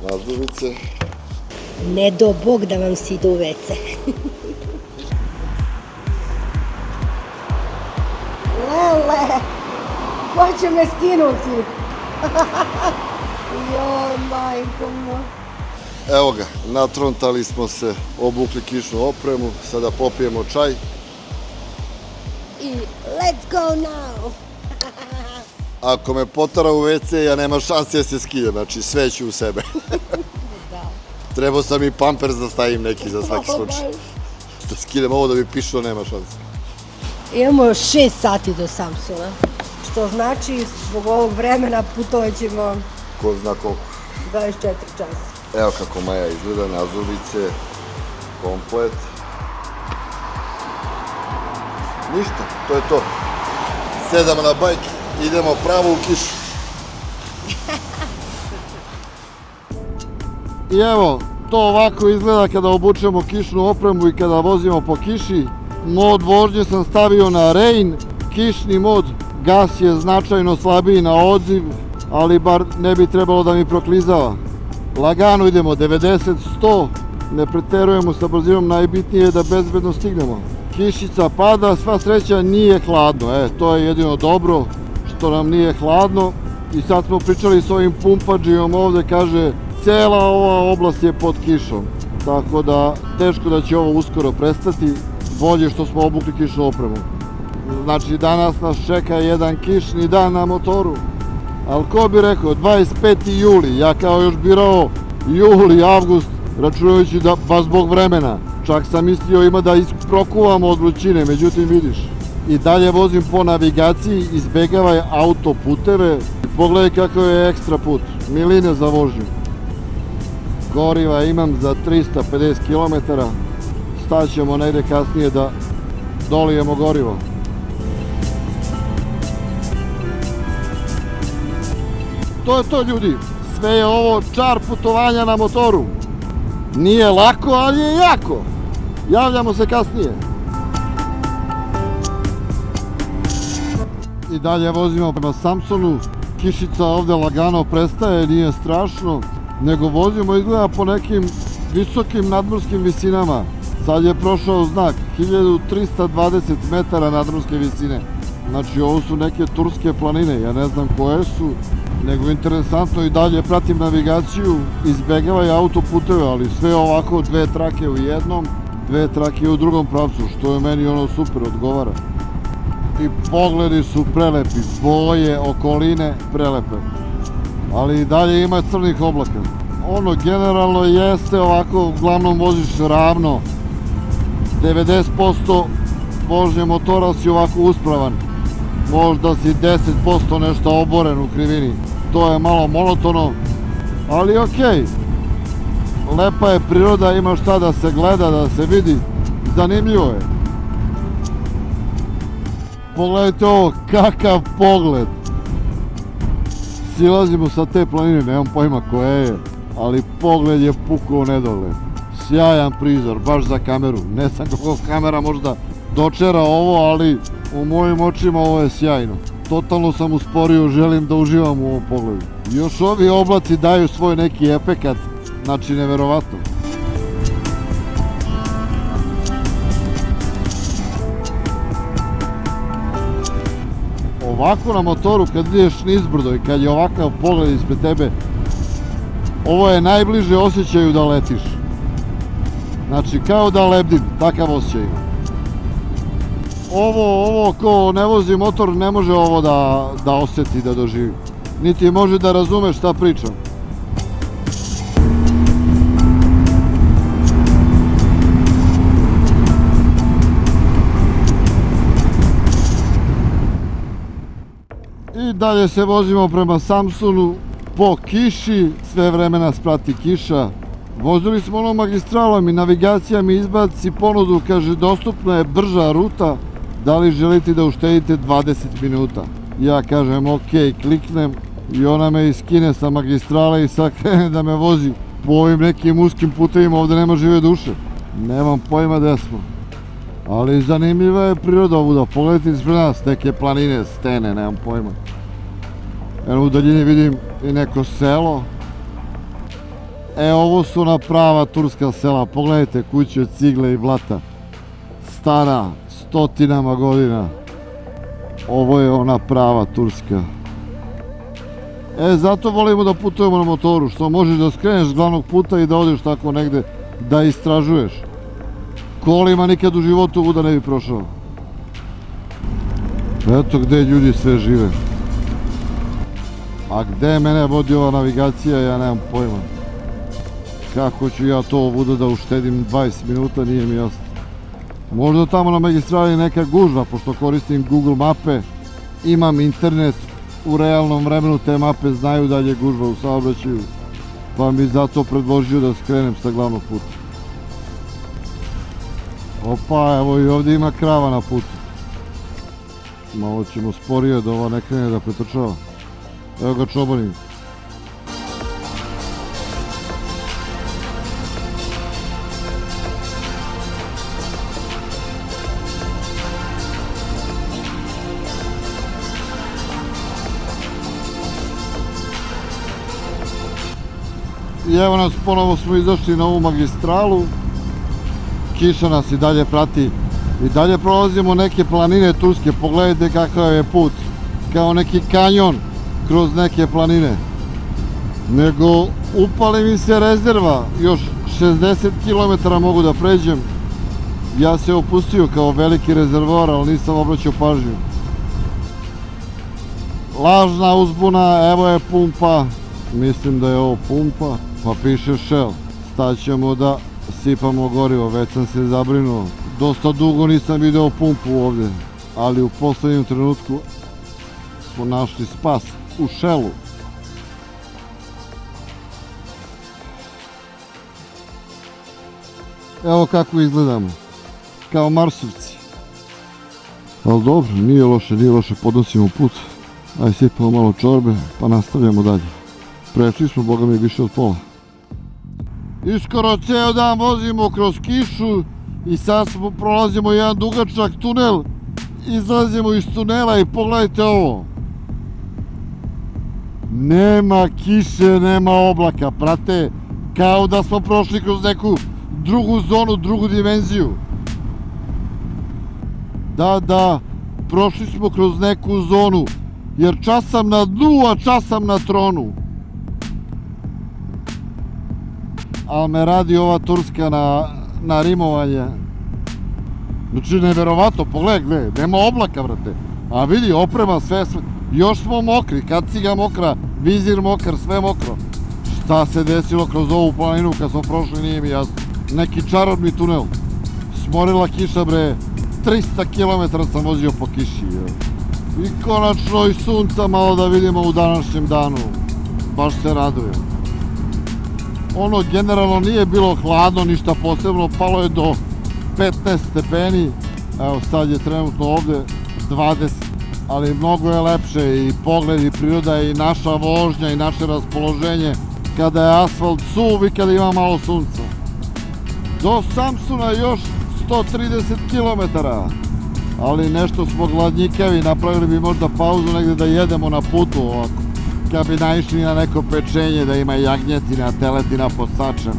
Nazdovice. Ne do Bog da vam si ide u WC. Lele, ko će me skinuti? Joj, majko moja. Evo ga, natrontali smo se, obukli kišnu opremu, sada popijemo čaj. I let's go now! Ako me potara u WC, ja nema šanse da se skidam, znači sve ću u sebe. Trebao sam i pampers da stavim neki za svaki slučaj. Da skidam ovo da bi pišao, nema šanse. Imamo 6 sati do Samsuna, što znači zbog ovog vremena putovat ćemo Ko zna koliko. 24 časa. Evo kako Maja izgleda, nazdovice, komplet. Ništa, to je to. Sedamo na bajk, idemo pravo u kišu. I evo, to ovako izgleda kada obučemo kišnu opremu i kada vozimo po kiši. Mod vožnje sam stavio na Rain, kišni mod, gas je značajno slabiji na odziv, ali bar ne bi trebalo da mi proklizava. Lagano idemo, 90-100, ne preterujemo sa brzinom, najbitnije je da bezbedno stignemo. Kišica pada, sva sreća nije hladno, to je jedino dobro što nam nije hladno. I sad smo pričali s ovim pumpađijom ovde, kaže, cela ova oblast je pod kišom, tako da teško da će ovo uskoro prestati, bolje što smo obukli kišnu opremu. Znači danas nas čeka jedan kišni dan na motoru. Ali ko bi rekao, 25. juli, ja kao još birao juli, avgust, računajući da baš zbog vremena. Čak sam mislio ima da isprokuvamo od vrućine, međutim vidiš. I dalje vozim po navigaciji, izbegavaj autoputeve. Pogledaj kako je ekstra put, miline za vožnju. Goriva imam za 350 km, staćemo negde kasnije da dolijemo gorivo. To je to, ljudi, sve je ovo čar putovanja na motoru. Nije lako, ali je jako. Javljamo se kasnije. I dalje vozimo prema Samsunu. Kišica ovde lagano prestaje, nije strašno, nego vozimo izgleda po nekim visokim nadmorskim visinama. Sad je prošao znak 1320 metara nadmorske visine. Znači ovo su neke turske planine, ja ne znam koje su, nego interesantno i dalje pratim navigaciju, izbegavaj autoputeve, ali sve ovako, dve trake u jednom, dve trake u drugom pravcu, što je meni super odgovara. I pogledi su prelepi, boje, okoline prelepe, ali i dalje ima crnih oblaka. Generalno jeste ovako, uglavnom voziš ravno, 90% vožnje motora si ovako uspravan, možda si 10% nešto oboren u krivini, to je malo monotono, ali okej. Lepa je priroda, ima šta da se gleda, da se vidi, zanimljivo je. Pogledajte ovo, kakav pogled. Silazimo sa te planine, nemam pojma koje je, ali pogled je pukao nedogled. Sjajan prizor, baš za kameru. Ne znam kako kamera možda dočera ovo, ali u mojim očima ovo je sjajno. Totalno sam usporio, želim da uživam u ovom pogledu. Još ovi oblaci daju svoj neki efekat, znači neverovatno. Ovako na motoru kad ideš nizbrdo i kad je ovakav pogled ispred tebe, ovo je najbliže osjećaju da letiš. Znači kao da lebdim, takav osjećaj ima. Ovo ko ne vozi motor ne može ovo da osjeti, da doživi. niti može da razumeš šta pričam. I dalje se vozimo prema Samsunu po kiši, sve vreme nas prati kiša. Vozili smo onom magistralom i navigacija mi izbaci ponudu, kaže dostupna je brža ruta, da li želite da uštedite 20 minuta. Ja kažem ok, kliknem i ona me iskine sa magistrale i sad krene da me vozi po ovim nekim uskim putevima, ovdje nema žive duše. Nemam pojma gde smo. Ali zanimljiva je priroda ovuda, pogledajte ispred nas, neke planine, stene, nemam pojma. Evo u daljini vidim i neko selo. Ovo su ona prava turska sela, pogledajte kuće od cigle i blata. Stara, stotinama godina. Ovo je ona prava Turska. Zato volimo da putujemo na motoru, što možeš da skreneš s glavnog puta i da odeš tako negde, da istražuješ. Kolima nikad u životu ovuda ne bi prošao. Eto gde ljudi sve žive. A gde mene vodi ova navigacija, ja nemam pojma. Kako ću ja to ovuda da uštedim 20 minuta, nije mi jasno. Možda tamo na magistrali neka gužva, pošto koristim Google mape, imam internet, u realnom vremenu te mape znaju da je gužva u saobraćaju, pa mi zato predložio da skrenem sa glavnog puta. Opa, evo i ovdje ima krava na putu. Malo ćemo sporije da ova ne krene da pretrčava. Evo ga čobanin. I evo nas, ponovo smo izašli na ovu magistralu. Kiša nas i dalje prati. I dalje prolazimo neke planine turske. Pogledajte kakav je put. Kao neki kanjon kroz neke planine. Nego upali mi se rezerva. Još 60 km mogu da pređem. Ja se opustio kao veliki rezervoar, ali nisam obraćao pažnju. Lažna uzbuna, evo je pumpa. Mislim da je ovo pumpa. Pa piše Shell. Staćemo da sipamo gorivo, već sam se zabrinuo. Dosta dugo nisam video pumpu ovdje, ali u poslednjem trenutku smo našli spas u Shellu. Evo kako izgledamo, kao Marsovci. Ali dobro, nije loše, podnosimo put. Ajde sipamo malo čorbe, pa nastavljamo dalje. Prešli smo, boga mi, više od pola. Iskoro ceo dan vozimo kroz kišu i sad prolazimo jedan dugačak tunel. Izlazimo iz tunela i pogledajte ovo. Nema kiše, nema oblaka, prate, kao da smo prošli kroz neku drugu zonu, drugu dimenziju. Da, prošli smo kroz neku zonu, jer čas sam na dnu, a čas sam na tronu. Ali me radi ova Turska na rimovanje. Znači, neverovatno, pogledaj, nema oblaka, vrate. A vidi, oprema, sve, još smo mokri, kaciga mokra, vizir mokar, sve mokro. Šta se desilo kroz ovu planinu kad smo prošli, nije mi jasno. Neki čarobni tunel. Smorila kiša, bre, 300 km sam vozio po kiši. I konačno i sunca malo da vidimo u današnjem danu. Baš se radujem. Ono generalno nije bilo hladno, ništa posebno, palo je do 15 stepeni, evo sad je trenutno ovdje 20, ali mnogo je lepše i pogled i priroda i naša vožnja i naše raspoloženje kada je asfalt suv i kada ima malo sunca. Do Samsuna još 130 km, ali nešto smo gladnjikavi, napravili bi možda pauzu negdje da jedemo na putu ovako. Kad bi naišli na neko pečenje, da ima jagnjetina, teletina pod sačem,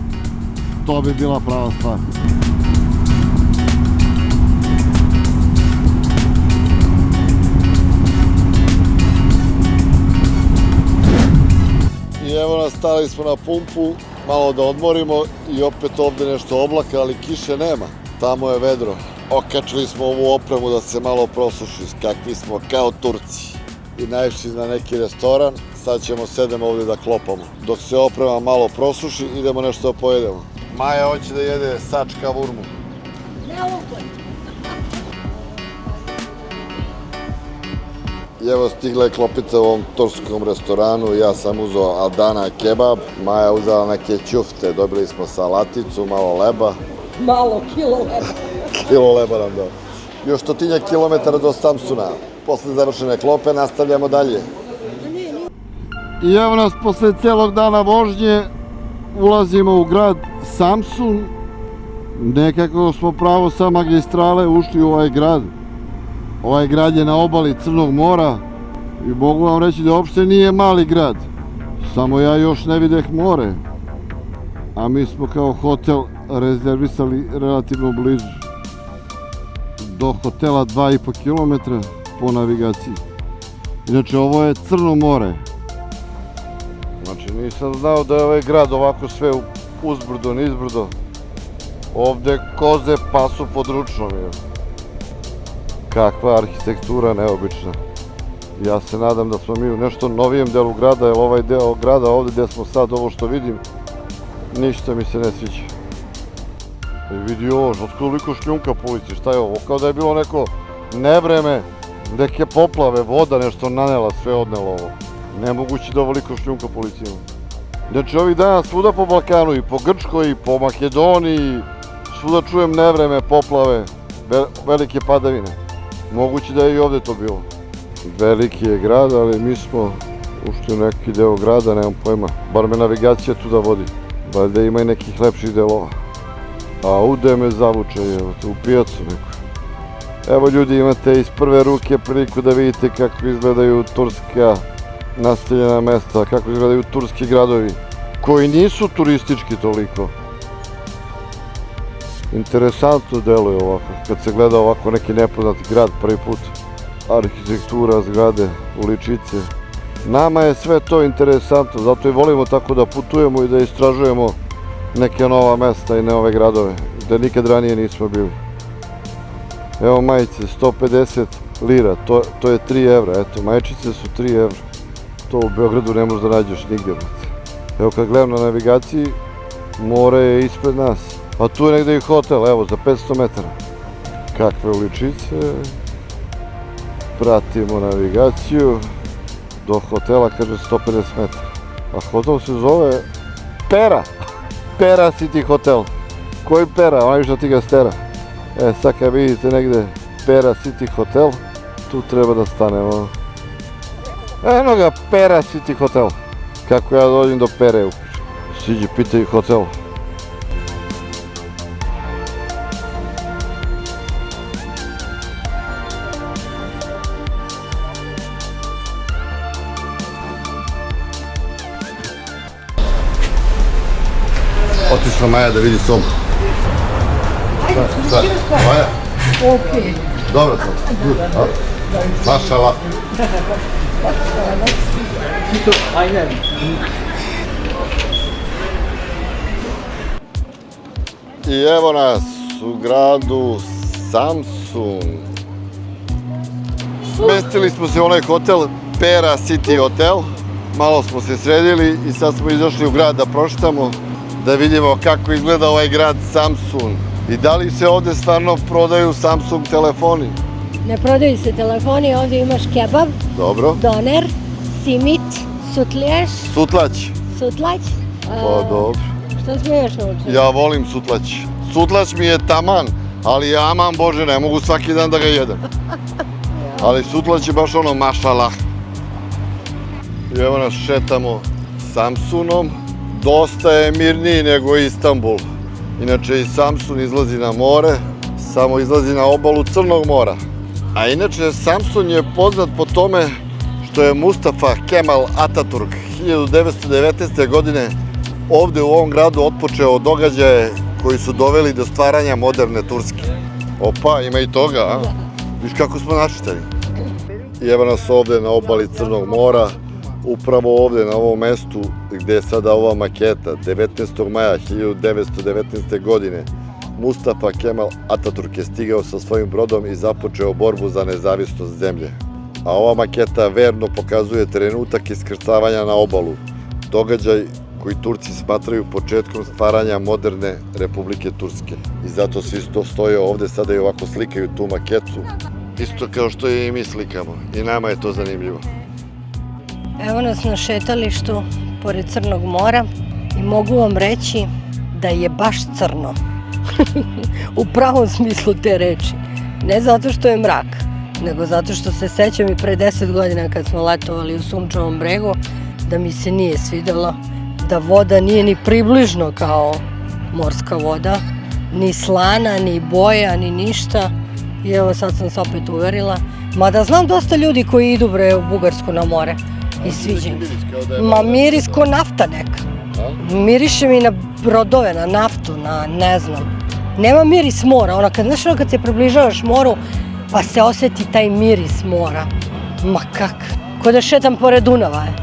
to bi bila prava stvar. I evo nas, stali smo na pumpu, malo da odmorimo i opet ovdje nešto oblaka, ali kiše nema. Tamo je vedro. Okačili smo ovu opremu da se malo prosuši, kakvi smo kao Turci. i naišli na neki restoran. Sad ćemo sedemo ovdje da klopamo. Dok se oprema malo prosuši, idemo nešto da pojedemo. Maja hoće da jede sačka vurmu. I evo stigla je klopica u ovom turskom restoranu, ja sam uzeo Adana kebab, Maja uzela neke ćufte, dobili smo salaticu, malo leba. Malo kilo leba. Kilo leba nam dao. Još 100 kilometara do Samsuna. Posle završene klope nastavljamo dalje. I evo nas posle celog dana vožnje, ulazimo u grad Samsun. Nekako smo pravo sa magistrale ušli u ovaj grad. Ovaj grad je na obali Crnog mora i mogu vam reći da uopšte nije mali grad. Samo ja još ne videh more. A mi smo kao hotel rezervisali relativno blizu. Do hotela 2,5 km po navigaciji. Inače, ovo je Crno more. Znači, nisam znao da je ovaj grad ovako sve uzbrdo, nizbrdo. Ovde koze pasu pod ručnom. Kakva arhitektura neobična. Ja se nadam da smo mi u nešto novijem delu grada, jer ovaj deo grada ovde gde smo sad, ovo što vidim, ništa mi se ne sviđa. Vidi ovo, otkoliko šljunka po ulici, šta je ovo? Kao da je bilo neko nevreme, neke poplave, voda nešto nanela, sve odnelo ovo. Nemoguće da ovoliko šljunka po ulici ima. Znači ovih dana svuda po Balkanu, i po Grčkoj, i po Makedoniji, svuda čujem nevreme, poplave, velike padavine. Moguće da je i ovde to bilo. Veliki je grad, ali mi smo ušli u neki deo grada, nemam pojma. Bar me navigacija tu da vodi. Valjda ima i nekih lepših delova. A ude me zavuče, evo tu u pijacu neku. Evo ljudi, imate iz prve ruke priliku da vidite kako izgledaju turska naseljena mesta, kako izgledaju turski gradovi, koji nisu turistički toliko. Interesantno deluje ovako, kad se gleda ovako neki nepoznati grad prvi put. Arhitektura, zgrade, uličice. Nama je sve to interesantno, zato i volimo tako da putujemo i da istražujemo neke nova mesta i nove gradove, gde nikad ranije nismo bili. Evo majice, 150 lira, to je 3 evra, eto, majčice su 3 evra. To u Beogradu ne možeš da nađeš nigdje. Evo kad gledam na navigaciji, more je ispred nas. Pa tu je negde i hotel, evo, za 500 metara. Kakve uličice. Pratimo navigaciju. Do hotela, kaže, 150 metara. A hotel se zove Pera. Pera City Hotel. Koji Pera? Onaj što ti ga stera. Sad kad vidite negde Pera City Hotel, tu treba da stanemo. Eno ga, Pera City Hotel. Kako ja dođem do Pere, siđi, pitaj hotel. Otišla Maja da vidi sobu. Šta? Maja? Okej. Dobro to. Mašala. Aynen. I evo nas u gradu Samsun. Smestili smo se u onaj hotel Pera City Hotel. Malo smo se sredili i sad smo izašli u grad da prošetamo, da vidimo kako izgleda ovaj grad Samsun. I da li se ovde stvarno prodaju Samsung telefoni? Ne prodaju se telefoni, ovdje imaš kebab, Dobro. doner, simit, sutlješ, Sutlać. sutlać. Pa dobro. Što smo još naučili? Ja volim sutlać. Sutlać mi je taman, ali aman Bože, ne mogu svaki dan da ga jedem. Ali sutlać je baš ono mašalah. I evo nas šetamo Samsunom. Dosta je mirniji nego Istanbul. Inače i Samsun izlazi na more, samo izlazi na obalu Crnog mora. A inače Samsun je poznat po tome što je Mustafa Kemal Ataturk 1919. godine ovde u ovom gradu otpočeo događaje koji su doveli do stvaranja moderne Turske. Opa, ima i toga, a? Viš kako smo načitani. I evo nas ovde na obali Crnog mora, upravo ovde na ovom mestu gde je sada ova maketa. 19. maja 1919. godine Mustafa Kemal Ataturk je stigao sa svojim brodom i započeo borbu za nezavisnost zemlje. a ova maketa verno pokazuje trenutak iskrcavanja na obalu, događaj koji Turci smatraju početkom stvaranja moderne Republike Turske. I zato svi to stoje ovde sada i ovako slikaju tu maketu, isto kao što i mi slikamo. I nama je to zanimljivo. Evo nas na šetalištu pored Crnog mora i mogu vam reći da je baš crno. U pravom smislu te reči. Ne zato što je mrak, nego zato što se sećam i pre 10 godina kad smo letovali u Sunčevom bregu, da mi se nije svidelo, da voda nije ni približno kao morska voda, ni slana, ni boja, ni ništa. I evo sad sam se opet uverila. Mada znam dosta ljudi koji idu u Bugarsku na more i sviđa im se. Ma miris ko nafta neka. Miriše mi na brodove, na naftu, na ne znam. Nema miris mora, znaš kad se približavaš moru pa se osjeti taj miris mora. Ma kak, ko da šetam pored Dunava je.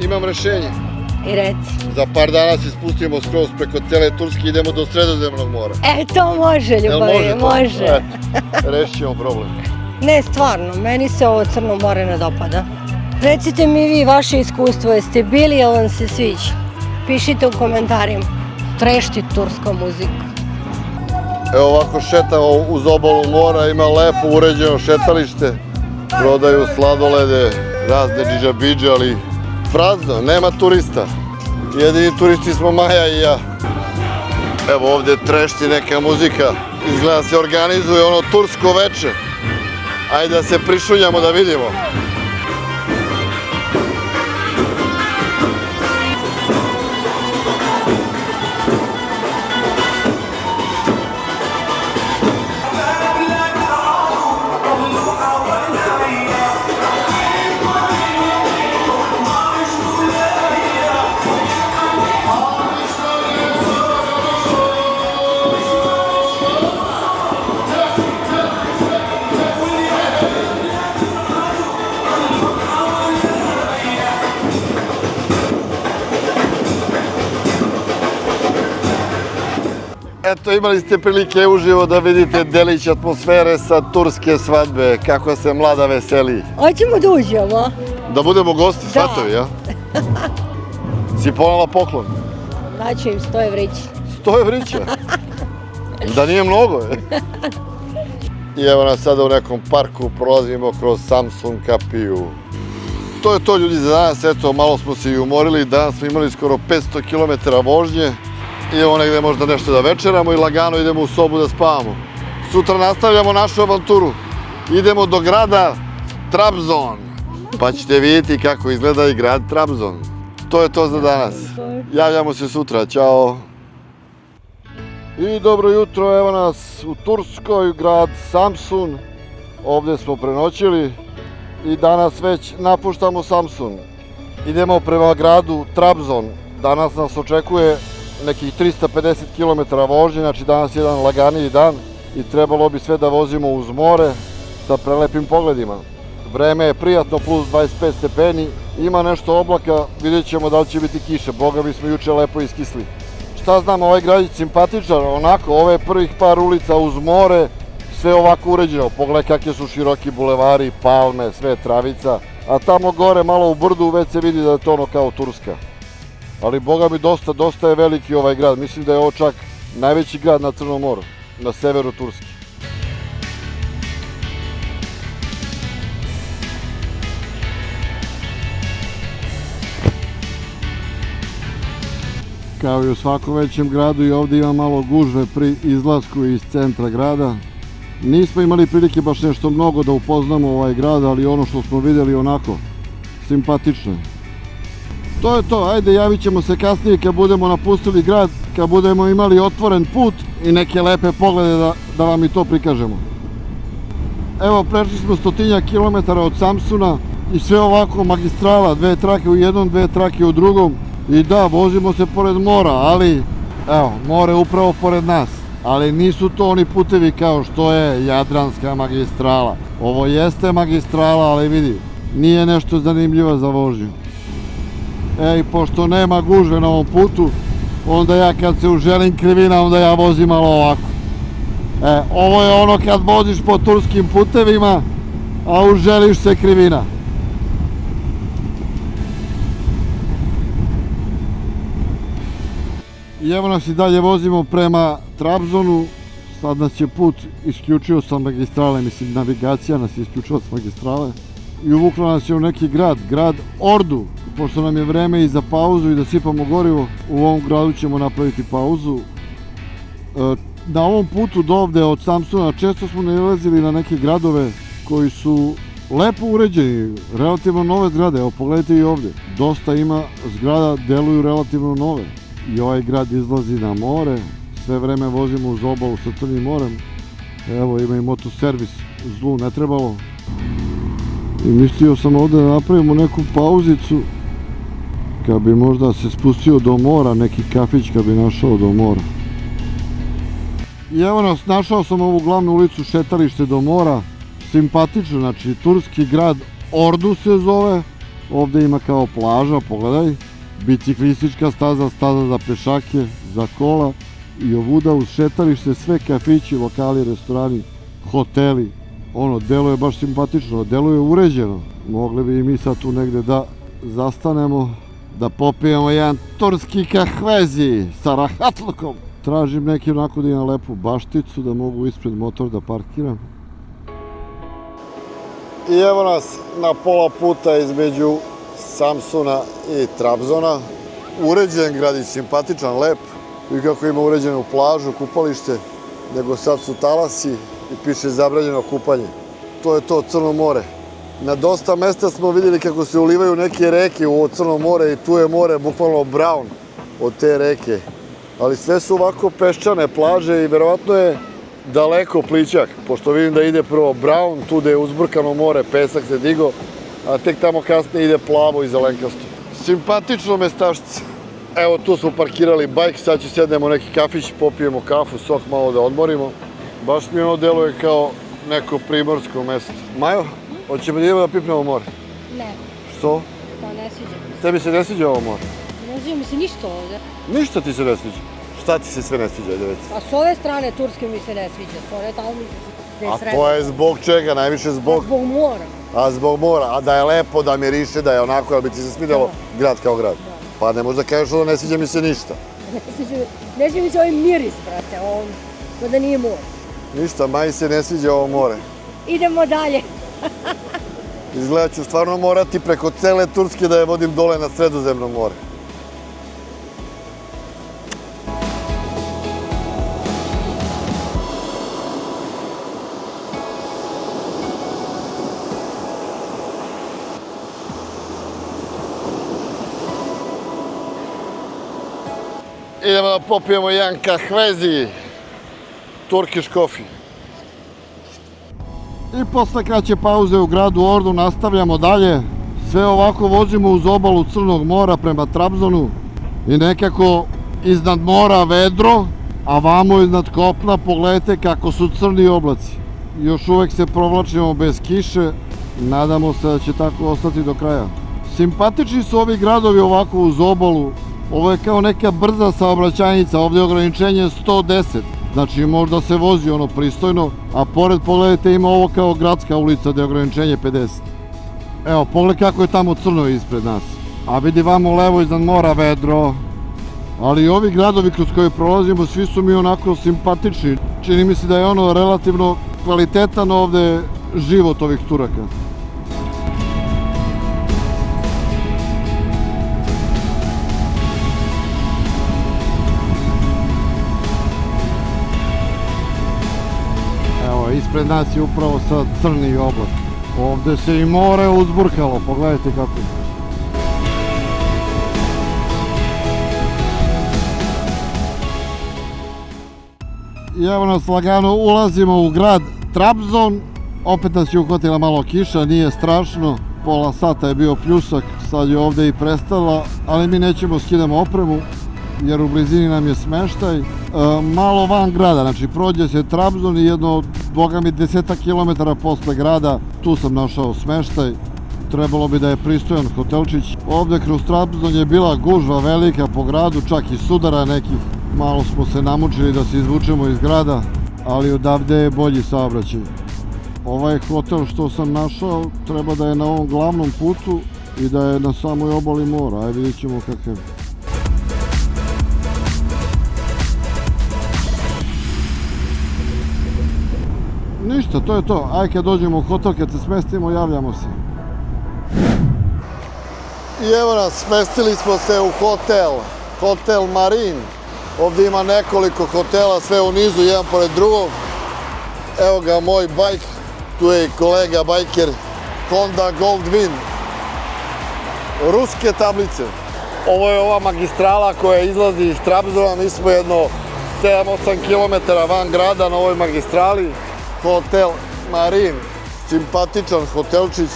Imam rešenje. I reci. Za par dana se spustimo skroz preko cele Turske i idemo do Sredozemnog mora. To može, ljubavi, može. Rešit ćemo problem. Ne, stvarno, meni se ovo Crno more ne dopada. Recite mi vi vaše iskustvo, jeste bili, jel vam se sviđa? Pišite u komentarima. Trešti turska muzika. Evo ovako šetamo uz obalu mora, ima lepo uređeno šetalište. Prodaju sladolede, razne džidžabidže, ali prazno, nema turista. Jedini turisti smo Maja i ja. Evo ovdje trešti neka muzika. Izgleda se organizuje ono tursko veče. Ajde da se prišunjamo da vidimo. Eto, imali ste prilike uživo da vidite delić atmosfere sa turske svadbe, kako se mlada veseli. Hoćemo da uđemo. Da budemo gosti, svatovi, ja? Si ponela poklon? Daću im 100 evrića. 100 evrića? Da nije mnogo, je? I evo nas sada u nekom parku, prolazimo kroz Samsun kapiju. To je to, ljudi, za danas. Eto, malo smo se i umorili. Danas smo imali skoro 500 km vožnje. Idemo negde možda nešto da večeramo i lagano idemo u sobu da spavamo. Sutra nastavljamo našu avanturu. Idemo do grada Trabzon. Pa ćete vidjeti kako izgleda i grad Trabzon. To je to za danas. Javljamo se sutra. Ćao. I dobro jutro, evo nas u Turskoj, grad Samsun. Ovdje smo prenoćili i danas već napuštamo Samsun. Idemo prema gradu Trabzon. Danas nas očekuje nekih 350 km vožnje, znači danas je jedan laganiji dan i trebalo bi sve da vozimo uz more sa prelepim pogledima. Vreme je prijatno, plus 25 stepeni, ima nešto oblaka, vidjet ćemo da li će biti kiše, boga mi smo juče lepo iskisli. Šta znam, ovaj gradić simpatičan, onako, ove prvih par ulica uz more, sve ovako uređeno, pogledaj kakve su široki bulevari, palme, sve travica, a tamo gore malo u brdu već se vidi da je to ono kao Turska. Ali boga mi dosta je veliki ovaj grad, mislim da je ovo čak najveći grad na Crnom moru, na severu Turske. Kao i u svakom većem gradu i ovdje ima malo gužve pri izlasku iz centra grada. Nismo imali prilike baš nešto mnogo da upoznamo ovaj grad, ali ono što smo vidjeli onako simpatično. To je to, ajde javit ćemo se kasnije kad budemo napustili grad, kad budemo imali otvoren put i neke lepe poglede da vam i to prikažemo. Evo, prešli smo 100 kilometara od Samsuna i sve ovako magistrala, 2 trake u jednom, 2 trake u drugom. I da, vozimo se pored mora, ali evo, more je upravo pored nas. Ali nisu to oni putevi kao što je Jadranska magistrala. Ovo jeste magistrala, ali vidi, nije nešto zanimljivo za vožnju. I pošto nema gužve na ovom putu, onda ja kad se uželim krivina, onda ja vozim malo ovako. Ovo je ono kad voziš po turskim putevima a uželiš se krivina. I evo nas i dalje vozimo prema Trabzonu. Sad nas je put isključio sa magistrale, mislim navigacija nas je isključila sa magistrale. I uvukla nas je u neki grad Ordu. Pošto nam je vreme i za pauzu i da sipamo gorivo, u ovom gradu ćemo napraviti pauzu. Na ovom putu do ovde od Samsuna često smo nailazili na neke gradove koji su lepo uređeni, relativno nove zgrade. Evo pogledajte i ovde, dosta ima zgrada, deluju relativno nove. I ovaj grad izlazi na more, sve vreme vozimo uz obalu sa Crnim morem. Evo ima i motoservis, zlu ne trebalo. I mislio sam ovde da napravimo neku pauzicu, kad bi možda se spustio do mora, neki kafić kad bi našao do mora. I evo nas, našao sam ovu glavnu ulicu, šetalište do mora, simpatično, znači turski grad Ordu se zove, ovde ima kao plaža, pogledaj, biciklistička staza, staza za pešake, za kola i ovuda uz šetalište sve kafići, lokali, restorani, hoteli, ono, deluje baš simpatično, deluje uređeno, mogli bi i mi sad tu negde da zastanemo, da popijemo jedan turski kahvezi sa rahatlukom. Tražim neki onako da imam lepu bašticu, da mogu ispred motor da parkiram. I evo nas na pola puta između Samsuna i Trabzona. Uređen gradić, simpatičan, lep. I kako ima uređenu plažu, kupalište, nego sad su talasi i piše zabranjeno kupanje. To je to Crno more. Na dosta mesta smo vidjeli kako se ulivaju neke reke u ovo Crno more i tu je more bukvalno brown od te reke. Ali sve su ovako peščane plaže i verovatno je daleko plićak, pošto vidim da ide prvo brown, tu da je uzburkano more, pesak se digo, a tek tamo kasnije ide plavo i zelenkasto. Simpatično mestašce. Evo tu smo parkirali bajk, sad će sednemo u neki kafić, popijemo kafu, sok malo da odmorimo. Baš mi ono deluje kao neko primorsko mesto. Majo, hoćemo da idemo da pipnemo more? Ne, Što? to ne sviđa mi se. Tebi se ne sviđa ovo more? Ne sviđa mi se ništa ovde. Ništa ti se ne sviđa. Šta ti se sve ne sviđa, ajde već? A s ove strane Turske mi se ne sviđa, s ove tamo mi se A to je zbog čega? Najviše zbog... Zbog mora. A zbog mora, a da je lepo, da miriše, da je onako, ali bi ti se svidjelo grad kao grad. Pa ne možda kažeš da ne sviđa mi se ništa. Ne sviđa mi se ovaj miris, brate, on, to da nije mora. Ništa, Maji se ne sviđa ovo more. Idemo dalje. Izgleda ću stvarno morati preko cele Turske da je vodim dole na Sredozemno more. Idemo da popijemo jedan kahvezi, Turkish coffee. I posle kraće pauze u gradu Ordu nastavljamo dalje. Sve ovako vozimo uz obalu Crnog mora prema Trabzonu i nekako iznad mora vedro, a vamo iznad kopna pogledajte kako su crni oblaci. Još uvek se provlačimo bez kiše, nadamo se da će tako ostati do kraja. Simpatični su ovi gradovi ovako uz obalu. Ovo je kao neka brza saobraćajnica, ovdje je ograničenje 110, znači možda se vozi ono pristojno, a pored pogledajte ima ovo kao gradska ulica gdje je ograničenje 50. Evo, pogledaj kako je tamo crno ispred nas, a vidi vamo levo iznad mora vedro, ali i ovi gradovi kroz koje prolazimo svi su mi onako simpatični, čini mi se da je ono relativno kvalitetan ovdje život ovih Turaka. Ispred nas je upravo sad crni oblak. Ovde se i more uzburkalo, pogledajte kako je. I evo nas lagano ulazimo u grad Trabzon. Opet nas je uhvatila malo kiša, nije strašno. Pola sata je bio pljusak, sad je ovde i prestala, ali mi nećemo skidamo opremu jer u blizini nam je smeštaj. Malo van grada, znači prođe se Trabzon i jedno, boga mi, 10 kilometara posle grada, tu sam našao smeštaj. Trebalo bi da je pristojan hotelčić. Ovde kroz Trabzon je bila gužva velika po gradu, čak i sudara nekih. Malo smo se namučili da se izvučemo iz grada, ali odavde je bolji saobraćaj. Ovaj hotel što sam našao treba da je na ovom glavnom putu i da je na samoj obali mora. Ajde vidjet ćemo kakav je. Ništa, to je to. Aj kad dođemo u hotel, kad se smestimo, javljamo se. I evo nas, smestili smo se u Hotel Marin. Ovdje ima nekoliko hotela, sve u nizu, jedan pored drugog. Evo ga moj bajk, tu je i kolega bajker, Honda Goldwing. Ruske tablice. Ovo je ova magistrala koja izlazi iz Trabzona, mi smo jedno 7-8 km van grada na ovoj magistrali. Hotel Marin, simpatičan hotelčić.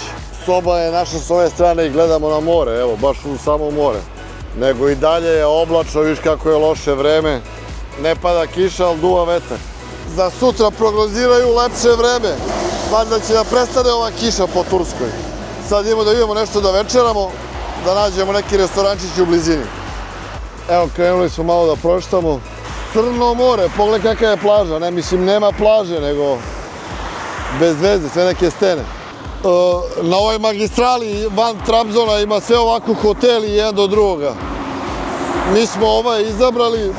Soba je naša s ove strane i gledamo na more, evo, baš u samo more. Nego i dalje je oblačno, viš kako je loše vreme. Ne pada kiša, ali duva vetar. Za sutra prognoziraju lepše vreme. Valjda će da prestane ova kiša po Turskoj. Sad idemo da vidimo nešto da večeramo, da nađemo neki restorančić u blizini. Evo, krenuli smo malo da proštamo. Crno more, pogledaj kakva je plaža. Ne, mislim, nema plaže, nego bez zvezde, sve neke stene. Na ovoj magistrali van Trabzona ima sve ovako hoteli jedan do drugoga. Mi smo ovaj izabrali,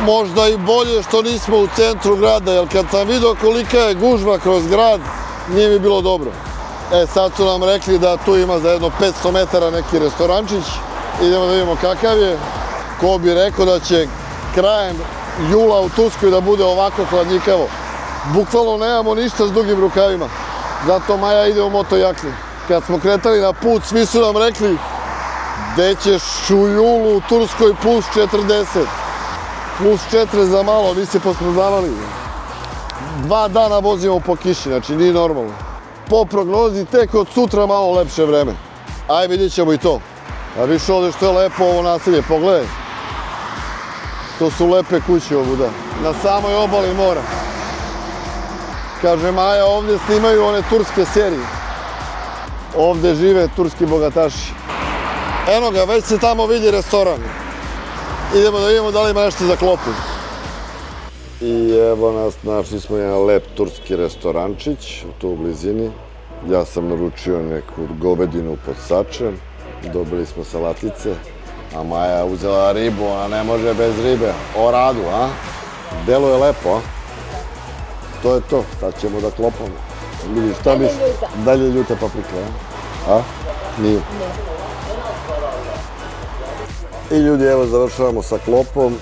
možda i bolje što nismo u centru grada, jer kad sam vidio kolika je gužva kroz grad, nije mi bilo dobro. Sad su nam rekli da tu ima za jedno 500 metara neki restorančić. Idemo da vidimo kakav je. Ko bi rekao da će krajem jula u Turskoj da bude ovako hladnjikavo. Bukvalno nemamo ništa s dugim rukavima. Zato Maja ide u motojakni. Kad smo kretali na put, svi su nam rekli gde ćeš u julu u Turskoj plus 40. Plus 4 za malo, mi se posmrzavali. 2 dana vozimo po kiši, znači nije normalno. Po prognozi tek od sutra malo lepše vreme. Aj, vidjet ćemo i to. A više ovdje što je lepo ovo naselje, pogledaj. To su lepe kuće ovuda, na samoj obali mora. Kaže Maja, ovdje snimaju one turske serije. Ovdje žive turski bogataši. Eno ga, već se tamo vidi restoran. Idemo da vidimo da li ima nešto za klopu. I evo nas, našli smo jedan lep turski restorančić, tu u blizini. Ja sam naručio neku govedinu pod sačem. Dobili smo salatice. A Maja uzela ribu, ona ne može bez ribe. O radu, a? Deluje lepo, a? To je to, sad ćemo da klopamo. Vidiš, šta misliš? Dalje ljuta paprika, a? A? Nije. I ljudi, evo, završavamo sa klopom.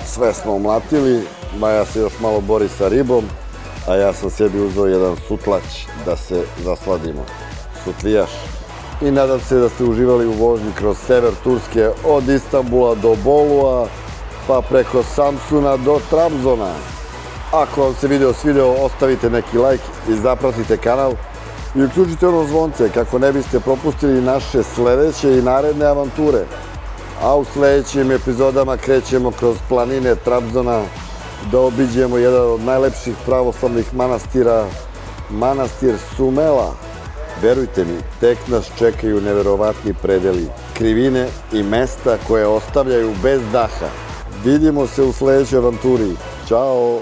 Sve smo omlatili. Maja se još malo bori sa ribom, a ja sam sebi uzeo jedan sutlać da se zasladimo. Sutlijaš. I nadam se da ste uživali u vožnji kroz sever Turske od Istanbula do Bolua, pa preko Samsuna do Trabzona. Ako vam se video svideo, ostavite neki like i zapratite kanal i uključite ono zvonce kako ne biste propustili naše sledeće i naredne avanture. A u sledećim epizodama krećemo kroz planine Trabzona da obiđemo jedan od najlepših pravoslavnih manastira, manastir Sumela. Verujte mi, tek nas čekaju neverovatni predeli, krivine i mesta koje ostavljaju bez daha. Vidimo se u sledećoj avanturi. Ćao!